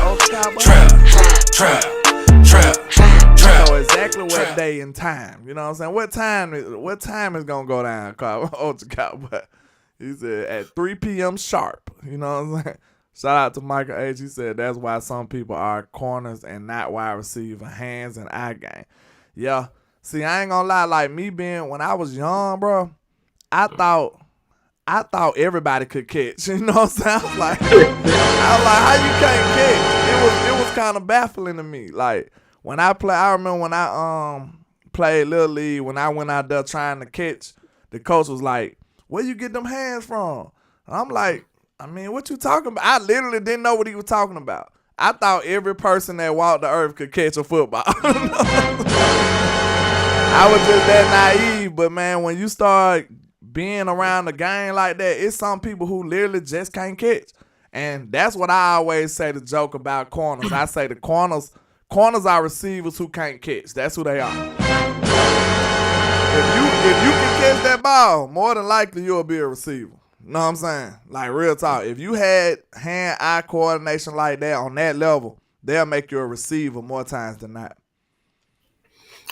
You know exactly what day and time. You know what I'm saying? What time is gonna go down? Ultra Cowboy. He said at 3 p.m. sharp. You know what I'm saying? Shout out to Michael H. He said that's why some people are corners and not wide receiver, hands and eye game. Yeah. See, I ain't gonna lie. Like me being when I was young, bro, I thought everybody could catch. You know what I'm saying? I was like, how you can't catch? It was kind of baffling to me. Like when I remember when I played Little League, when I went out there trying to catch, the coach was like, where you get them hands from? And I'm like, I mean, what you talking about? I literally didn't know what he was talking about. I thought every person that walked the earth could catch a football. I was just that naive, but man, when you start being around the game like that, it's some people who literally just can't catch. And that's what I always say the joke about corners. I say the corners are receivers who can't catch. That's who they are. If you can catch that ball, more than likely you'll be a receiver. You know what I'm saying? Like, real talk. If you had hand-eye coordination like that on that level, they'll make you a receiver more times than not.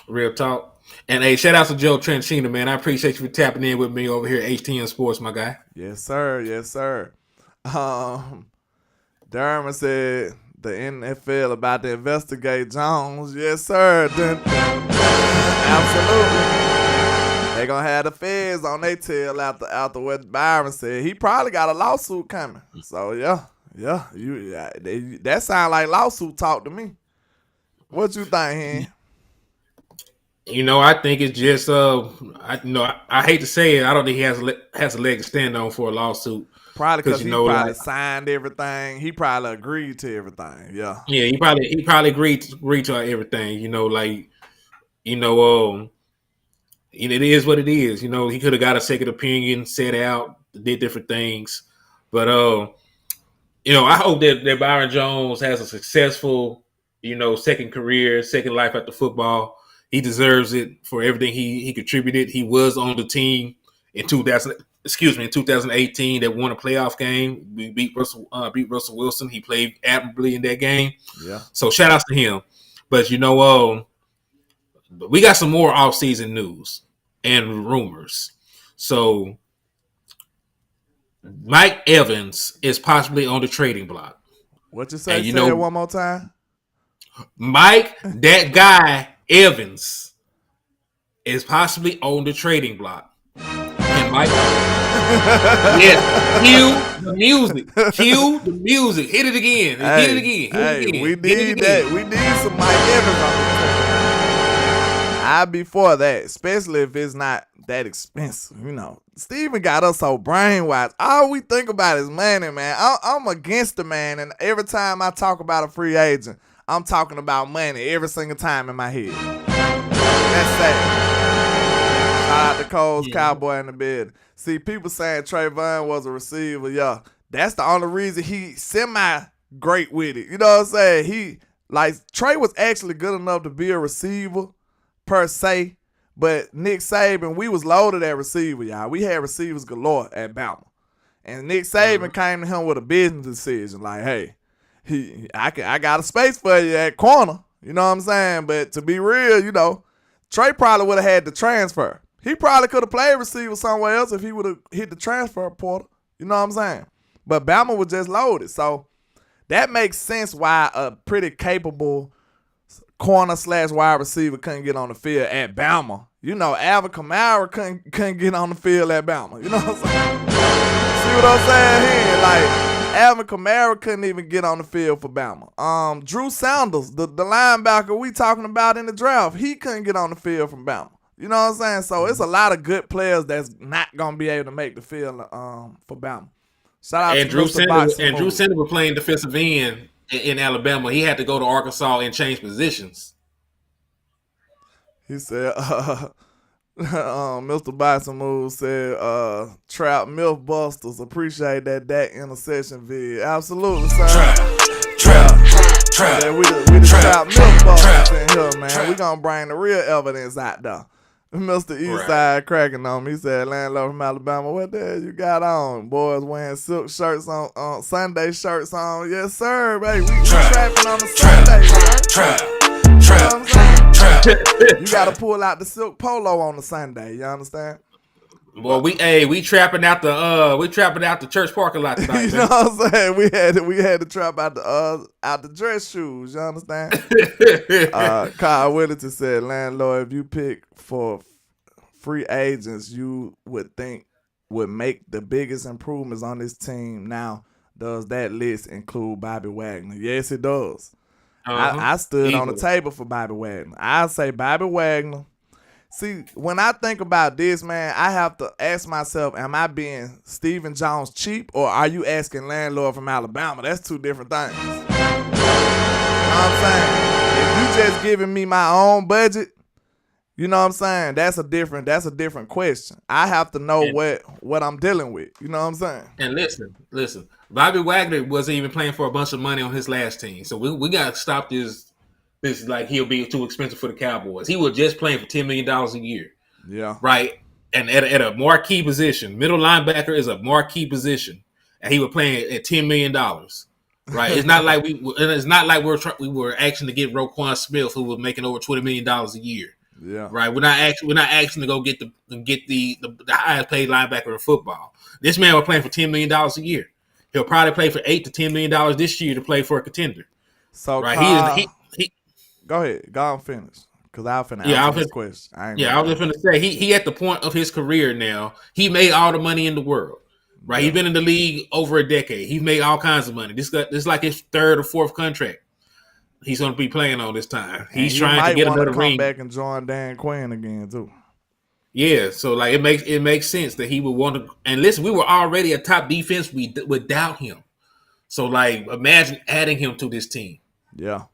Real talk. And hey, shout out to Joe Tranchina, man. I appreciate you for tapping in with me over here at HTN Sports, my guy. Yes, sir. Yes, sir. Dermot said the NFL about to investigate Jones. Yes, sir. Dun, dun, dun. Absolutely. They gonna have the feds on their tail after what Byron said. He probably got a lawsuit coming. So yeah, that sound like lawsuit talk to me. What you think, Hen? You know, I think it's just I hate to say it, I don't think he has a leg to stand on for a lawsuit. Probably because he probably signed everything. He probably agreed to everything. Yeah. Yeah, he probably agreed to everything. It is what it is. You know, he could have got a second opinion, set out, did different things. But I hope that Byron Jones has a successful, second career, second life after football. He deserves it for everything he contributed. He was on the team in 2018 that won a playoff game. We beat Russell Wilson. He played admirably in that game. Yeah. So shout outs to him. But we got some more offseason news and rumors. So Mike Evans is possibly on the trading block. What you say? Say it one more time. Mike, that guy Evans, is possibly on the trading block. And Mike, yeah, cue the music. Hit it again. Hit it again. We need that. We need some Mike Evans on the team. I'll be for that, especially if it's not that expensive. Steven got us so brainwashed. All we think about is money, man. I'm against the man, and every time I talk about a free agent, I'm talking about money every single time in my head. That's sad. Shout out to Cole's Cowboy in the bed. See, people saying Trayvon was a receiver. Yeah, that's the only reason he semi-great with it. You know what I'm saying? Trey was actually good enough to be a receiver per se, but Nick Saban, we was loaded at receiver, y'all. We had receivers galore at Bama. And Nick Saban came to him with a business decision, like, hey, I got a space for you at corner. You know what I'm saying? But to be real, Trey probably would have had to transfer. He probably could have played receiver somewhere else if he would have hit the transfer portal. You know what I'm saying? But Bama was just loaded. So that makes sense why a pretty capable corner/wide receiver couldn't get on the field at Bama. Alvin Kamara couldn't get on the field at Bama. You know what I'm saying? See what I'm saying here? Like, Alvin Kamara couldn't even get on the field for Bama. Drew Sanders, the linebacker we talking about in the draft, he couldn't get on the field from Bama. You know what I'm saying? So it's a lot of good players that's not gonna be able to make the field for Bama. Shout out to Drew Sanders. And Drew Sanders was playing defensive end in Alabama. He had to go to Arkansas and change positions. He said, Mr. Bison Move said, Trap Milf Busters. Appreciate that interception vid. Absolutely, son. Trap. Yeah, we the Trap Milf Busters in here, man. We gonna bring the real evidence out there. Mr. Eastside cracking on me. He said, landlord from Alabama, what the hell you got on? Boys wearing silk shirts on, Sunday shirts on. Yes, sir, baby. We trapping on the Sunday, man. Trap. You gotta pull out the silk polo on the Sunday. You understand? Well, we trapping out the church parking lot tonight. You know what I'm saying? We had to trap out the dress shoes. You understand? Kyle Whittington said, landlord, if you pick for free agents, you would think would make the biggest improvements on this team. Now, does that list include Bobby Wagner? Yes, it does. I stood on the table for Bobby Wagner. I say Bobby Wagner. See, when I think about this, man, I have to ask myself, am I being Stephen Jones cheap, or are you asking landlord from Alabama? That's two different things. You know what I'm saying? If you just giving me my own budget, You know what I'm saying? That's a different question. I have to know what I'm dealing with. You know what I'm saying? And listen. Bobby Wagner wasn't even playing for a bunch of money on his last team, so we got to stop this. This like he'll be too expensive for the Cowboys. He was just playing for $10 million a year. Yeah. Right. And at a marquee position, middle linebacker is a marquee position, and he was playing at $10 million. Right. It's not like we were asking to get Roquan Smith, who was making over $20 million a year. Yeah. Right. We're not asking to go get the highest paid linebacker in football. This man was playing for $10 million a year. He'll probably play for $8 to $10 million this year to play for a contender. So right. He go ahead. Go on, finish. Because I'll finish this question. I was just going to say he at the point of his career now. He made all the money in the world. Right. Yeah. He's been in the league over a decade. He's made all kinds of money. This is like his third or fourth contract he's going to be playing on this time. He's trying to get another ring. Come back and join Dan Quinn again too. Yeah, so like it makes sense that he would want to. And listen, we were already a top defense without him. So like, imagine adding him to this team. Yeah.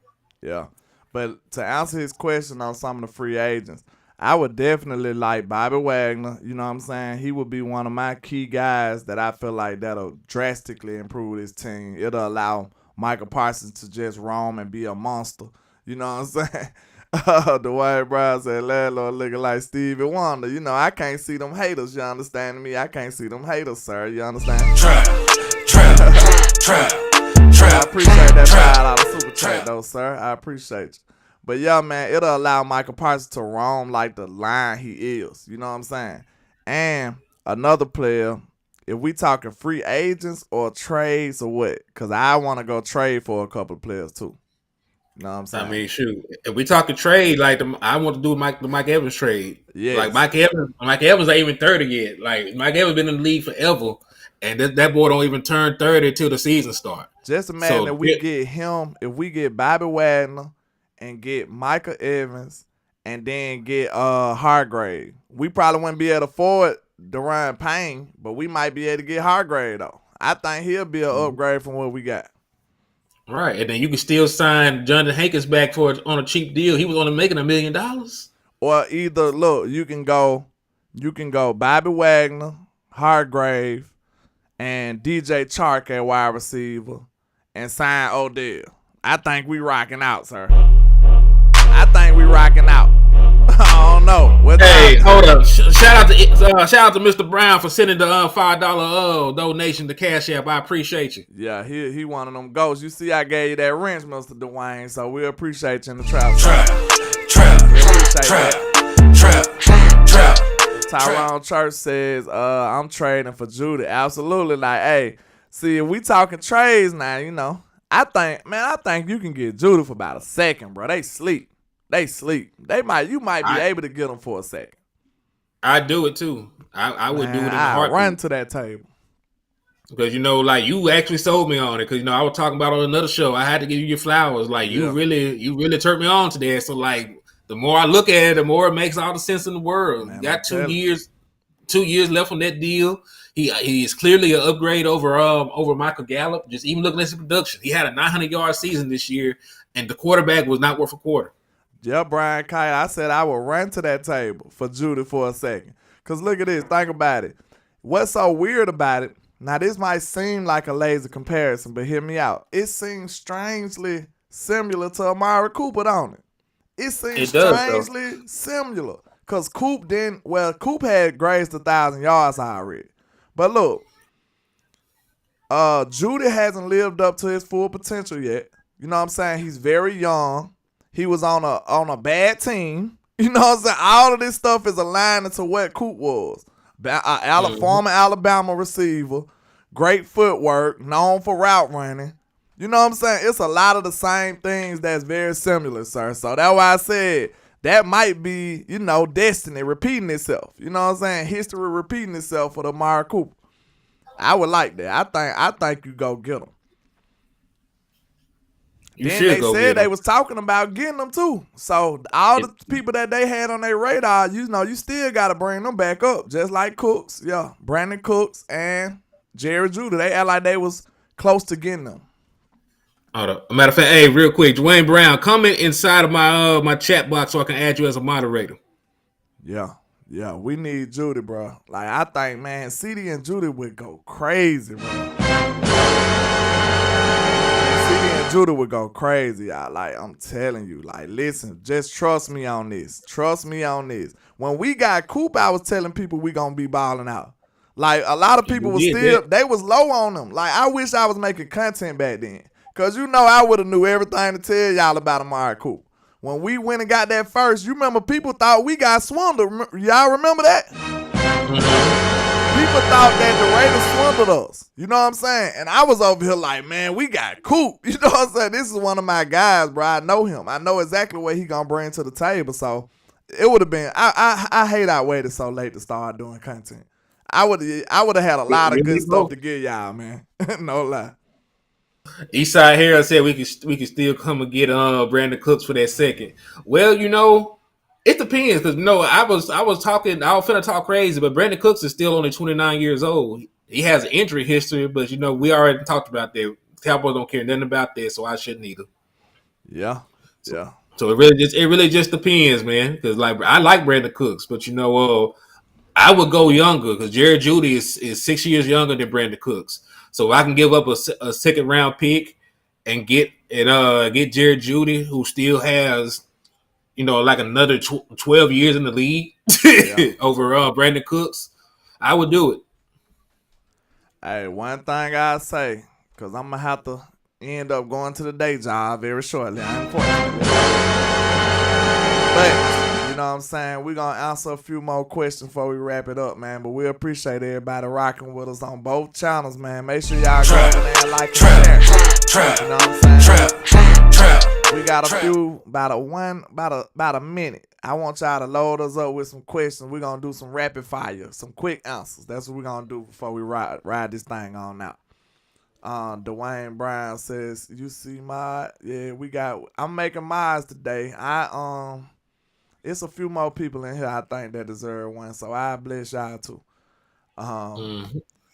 But to answer his question on some of the free agents, I would definitely like Bobby Wagner. You know what I'm saying? He would be one of my key guys that I feel like that'll drastically improve this team. It'll allow Michael Parsons to just roam and be a monster. You know what I'm saying? Dwayne Brown said, landlord looking like Stevie Wonder. You know, I can't see them haters. You understand me? I can't see them haters, sir. You understand? Trap. I appreciate that $5 super chat, though, sir. I appreciate you. But, yeah, man, it'll allow Michael Parsons to roam like the line he is. You know what I'm saying? And another player, if we talking free agents or trades or what, because I want to go trade for a couple of players, too. You know what I'm saying? I mean, shoot. If we talking trade, like I want to do the Mike Evans trade. Yeah. Like Mike Evans ain't even 30 yet. Like Mike Evans been in the league forever, and that boy don't even turn 30 till the season start. Just imagine if we get him, if we get Bobby Wagner and get Micah Evans and then get Hargrave. We probably wouldn't be able to afford Daron Payne, but we might be able to get Hargrave though. I think he'll be an upgrade from what we got. Right, and then you can still sign Jonathan Hankins back on a cheap deal. He was only making $1 million. Or either look, you can go Bobby Wagner, Hargrave, and DJ Chark at wide receiver, and sign Odell. I think we rocking out, sir. I think we rocking out. I don't know. Hey, hold up! Shout out to Mr. Brown for sending the $5 donation to Cash App. I appreciate you. Yeah, he one of them ghosts. You see, I gave you that wrench, Mr. Dwayne. So we appreciate you in the trap. Tyrone Church says, I'm trading for Judy. Absolutely. Like, hey, see, if we talking trades now, you know, I think you can get Judy for about a second, bro. They sleep. You might be able to get them for a second. I do it too. I would do it in a heartbeat. Run to that table. Because, you know, like, you actually sold me on it. Because, you know, I was talking about on another show. I had to give you your flowers. Like, you really turned me on to that. So, like, the more I look at it, the more it makes all the sense in the world. Man, you got 2 years left on that deal. He is clearly an upgrade over Michael Gallup. Just even looking at his production, he had a 900-yard season this year, and the quarterback was not worth a quarter. Yeah, Brian Kite, I said I would run to that table for Judy for a second. Because look at this. Think about it. What's so weird about it, now this might seem like a lazy comparison, but hear me out. It seems strangely similar to Amari Cooper, don't it? It seems strangely similar. Because Coop had grazed 1,000 yards already. But look, Judy hasn't lived up to his full potential yet. You know what I'm saying? He's very young. He was on a bad team. You know what I'm saying? All of this stuff is aligning to what Coop was. Former Alabama receiver, great footwork, known for route running. You know what I'm saying? It's a lot of the same things that's very similar, sir. So that's why I said that might be, you know, destiny repeating itself. You know what I'm saying? History repeating itself for the Amari Cooper. I would like that. I think you go get him. They said they was talking about getting them too. So all the people that they had on their radar, you know, you still got to bring them back up. Just like Cooks, yeah, Brandon Cooks and Jerry Judy. They act like they was close to getting them. Matter of fact, hey, real quick, Dwayne Brown, comment inside of my chat box so I can add you as a moderator. Yeah, we need Judy, bro. Like, I think, man, CD and Judy would go crazy, bro. CD and Judy would go crazy. I'm telling you. Like, listen, just trust me on this. Trust me on this. When we got Coop, I was telling people we gonna be balling out. Like, a lot of people they was low on them. Like, I wish I was making content back then. Because, I would have knew everything to tell y'all about Amari Coop. When we went and got that first, you remember people thought we got swindled. Y'all remember that? Mm-hmm. People thought that the Raiders swindled us. You know what I'm saying? And I was over here like, man, we got Coop. You know what I'm saying? This is one of my guys, bro. I know him. I know exactly what he gonna bring to the table. So it would have been. I hate I waited so late to start doing content. I would have had a lot of good stuff to give y'all, man. No lie. Eastside Harold said we could still come and get Brandon Cooks for that second. Well, it depends because I was finna talk crazy, but Brandon Cooks is still only 29 years old. He has an injury history, but we already talked about that. Cowboys don't care nothing about that, so I shouldn't either. Yeah. So it really just depends, man. Because I like Brandon Cooks, but I would go younger because Jared Judy is 6 years younger than Brandon Cooks. So I can give up a second round pick and get Jared Judy, who still has, like another 12 years in the league over Brandon Cooks. I would do it. Hey, one thing I say, because I'm going to have to end up going to the day job very shortly, unfortunately. But, you know what I'm saying, we're going to answer a few more questions before we wrap it up, man. But we appreciate everybody rocking with us on both channels, man. Make sure y'all go over there and like and share. You know what I'm saying? We got a few, about a minute. I want y'all to load us up with some questions. We're going to do some rapid fire, some quick answers. That's what we're going to do before we ride this thing on out. Dwayne Brown says, you see my, I'm making mines today. It's a few more people in here I think that deserve one, so I bless y'all too.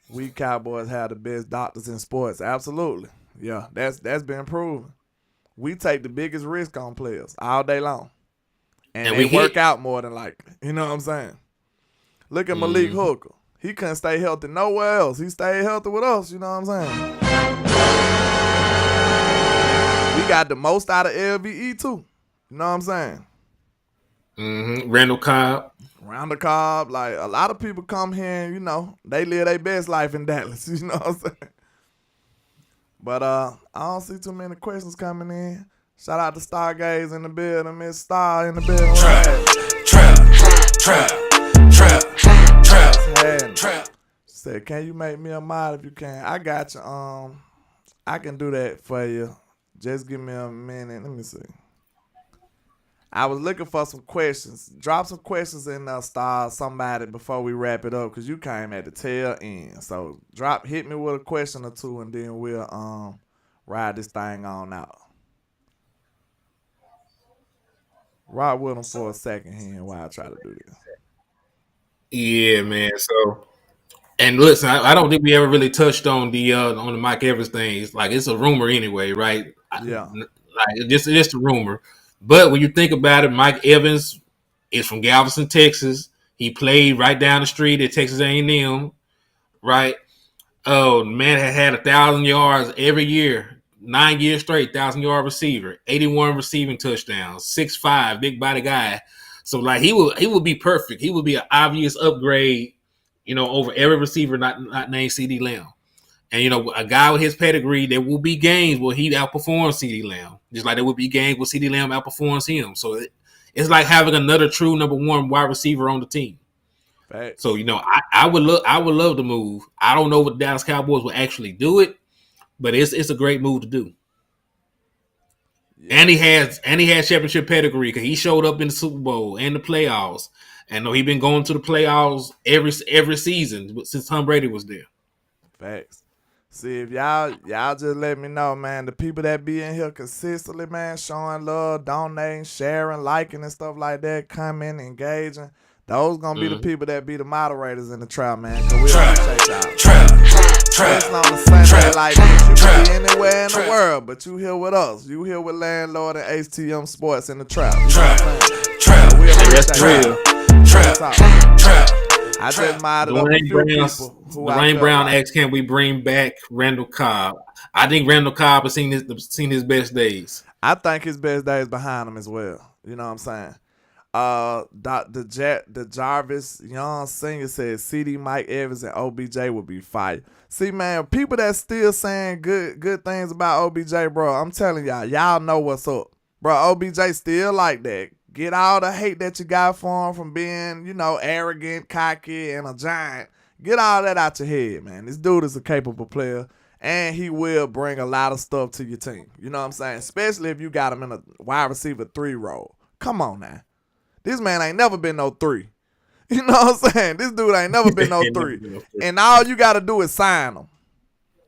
We Cowboys have the best doctors in sports. Absolutely. Yeah, that's been proven. We take the biggest risk on players all day long. And they work out more than likely. You know what I'm saying? Look at Malik Hooker. He couldn't stay healthy nowhere else. He stayed healthy with us. You know what I'm saying? We got the most out of LVE too. You know what I'm saying? Randall Cobb. Like, a lot of people come here and, they live their best life in Dallas. You know what I'm saying? But I don't see too many questions coming in. Shout out to Stargaze in the building. Miss Star in the building. Trap. Said, can you make me a mod if you can? I got you. I can do that for you. Just give me a minute. Let me see. I was looking for some questions. Drop some questions in Star, somebody, before we wrap it up, because you came at the tail end. So hit me with a question or two, and then we'll ride this thing on out. Rock with them for a second here while I try to do this. Yeah, man. So, and listen, I don't think we ever really touched on the Mike Evans thing. It's a rumor anyway, right? Yeah. It's just a rumor. But when you think about it, Mike Evans is from Galveston, Texas. He played right down the street at Texas A&M, right? Oh, man had 1,000 yards every year, 9 years straight, 1,000-yard receiver, 81 receiving touchdowns, 6'5", big body guy. So, he will be perfect. He will be an obvious upgrade, over every receiver not named CeeDee Lamb. And, a guy with his pedigree, there will be games where he outperforms CeeDee Lamb. Just like there will be games where CeeDee Lamb outperforms him. So, it's like having another true number one wide receiver on the team. Right. So, I would love to move. I don't know what the Dallas Cowboys will actually do it, but it's a great move to do. Yeah. And he has championship pedigree because he showed up in the Super Bowl and the playoffs. And he's been going to the playoffs every season since Tom Brady was there. Facts. See, if y'all just let me know, man, the people that be in here consistently, man, showing love, donating, sharing, liking, and stuff like that, commenting, engaging, those gonna be the people that be the moderators in the trap, man, because we appreciate y'all. Especially on a Sunday like this. You can be anywhere in the world, but you here with us. You here with Landlord and HTM Sports in the trap. You know what I'm saying? We appreciate y'all. I just modded up a few people who Dwayne Brown asked, "Can we bring back Randall Cobb?" I think Randall Cobb has seen his best days. I think his best days behind him as well. You know what I'm saying? The Jarvis Young Senior said CD, Mike Evans, and OBJ would be fire. See, man, people that still saying good things about OBJ, bro, I'm telling y'all know what's up. Bro, OBJ still like that. Get all the hate that you got for him from being, arrogant, cocky, and a giant. Get all that out your head, man. This dude is a capable player, and he will bring a lot of stuff to your team. You know what I'm saying? Especially if you got him in a wide receiver 3 role. Come on now. This man ain't never been no 3. You know what I'm saying? This dude ain't never been no 3. And all you got to do is sign him.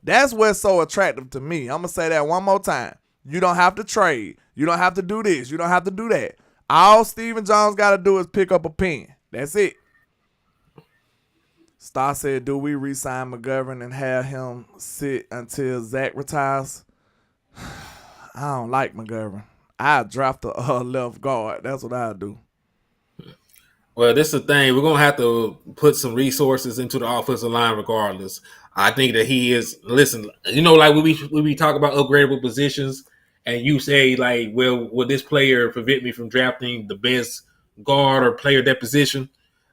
That's what's so attractive to me. I'm going to say that one more time. You don't have to trade. You don't have to do this. You don't have to do that. All Steven Jones got to do is pick up a pen. That's it. Star said, do we re-sign McGovern and have him sit until Zach retires? I don't like McGovern. I draft a left guard. That's what I do. Well, this is the thing. We're going to have to put some resources into the offensive line regardless. I think that he is, listen, like we talk about upgradable positions, and you say, like, well, will this player prevent me from drafting the best guard or player at that position?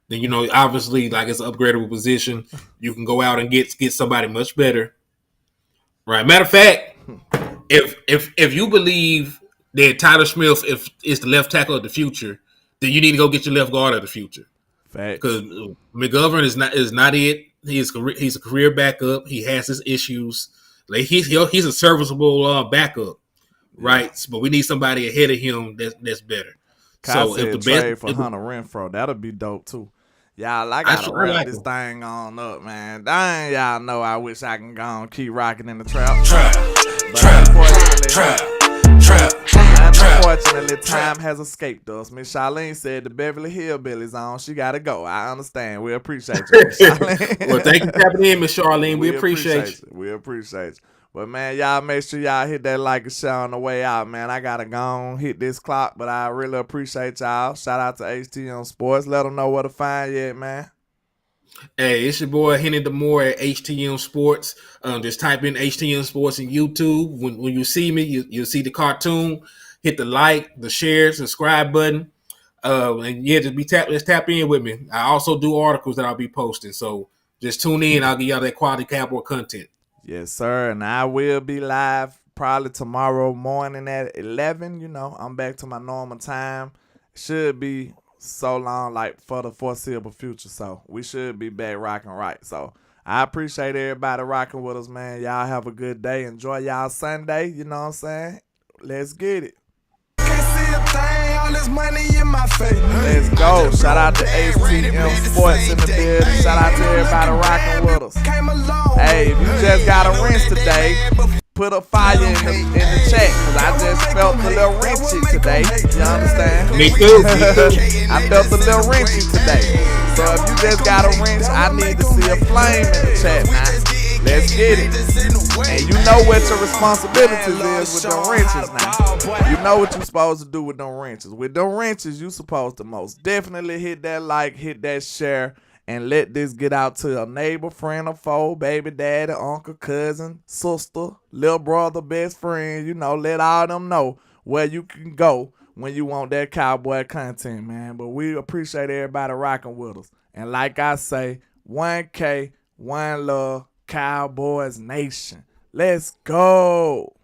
Then, obviously, like, it's an upgradable position. You can go out and get somebody much better. Right. Matter of fact, if you believe that Tyler Smith is the left tackle of the future, then you need to go get your left guard of the future. Fact. Because McGovern is not it. He's a career backup. He has his issues. Like he's a serviceable backup, right? But we need somebody ahead of him that's better. So if the trade for Hunter Renfrow, that'll be dope too. Y'all, I gotta wrap this thing on up, man. Dang, y'all know I wish I can go and keep rocking in the trap. Unfortunately, time has escaped us. Miss Charlene said the Beverly Hillbillies on. She got to go. I understand. We appreciate you, Miss Charlene. Well, thank you for tapping in, Miss Charlene. We appreciate you. We appreciate you. But, man, y'all make sure y'all hit that like and share on the way out, man. I got to go on, hit this clock, but I really appreciate y'all. Shout out to HTM Sports. Let them know where to find you at, man. Hey, it's your boy Henny DeMore at HTM Sports. Just type in HTM Sports in YouTube. When you see me, you'll see the cartoon. Hit the like, the share, subscribe button. And yeah, let's tap in with me. I also do articles that I'll be posting. So just tune in. I'll give y'all that quality Cowboy content. Yes, sir. And I will be live probably tomorrow morning at 11. I'm back to my normal time. Should be so long, like for the foreseeable future. So we should be back rocking right. So I appreciate everybody rocking with us, man. Y'all have a good day. Enjoy y'all Sunday. You know what I'm saying? Let's get it. Let's go. Shout out to HTM Sports in the building. Shout out to everybody rocking with us. Hey, if you just got a rinse today, put a fire in the chat, because I just felt a little wrinchy today. You understand? Me too. I felt a little wrinchy today. So if you just got a wrench, I need to see a flame in the chat now. Let's get it. And you know what your responsibilities is with them wrenches now. You know what you're supposed to do with them wrenches. With them wrenches, you supposed to most definitely hit that like, hit that share, and let this get out to a neighbor, friend, or foe, baby, daddy, uncle, cousin, sister, little brother, best friend. Let all them know where you can go when you want that cowboy content, man. But we appreciate everybody rocking with us. And like I say, 1K, one love, Cowboys Nation. Let's go.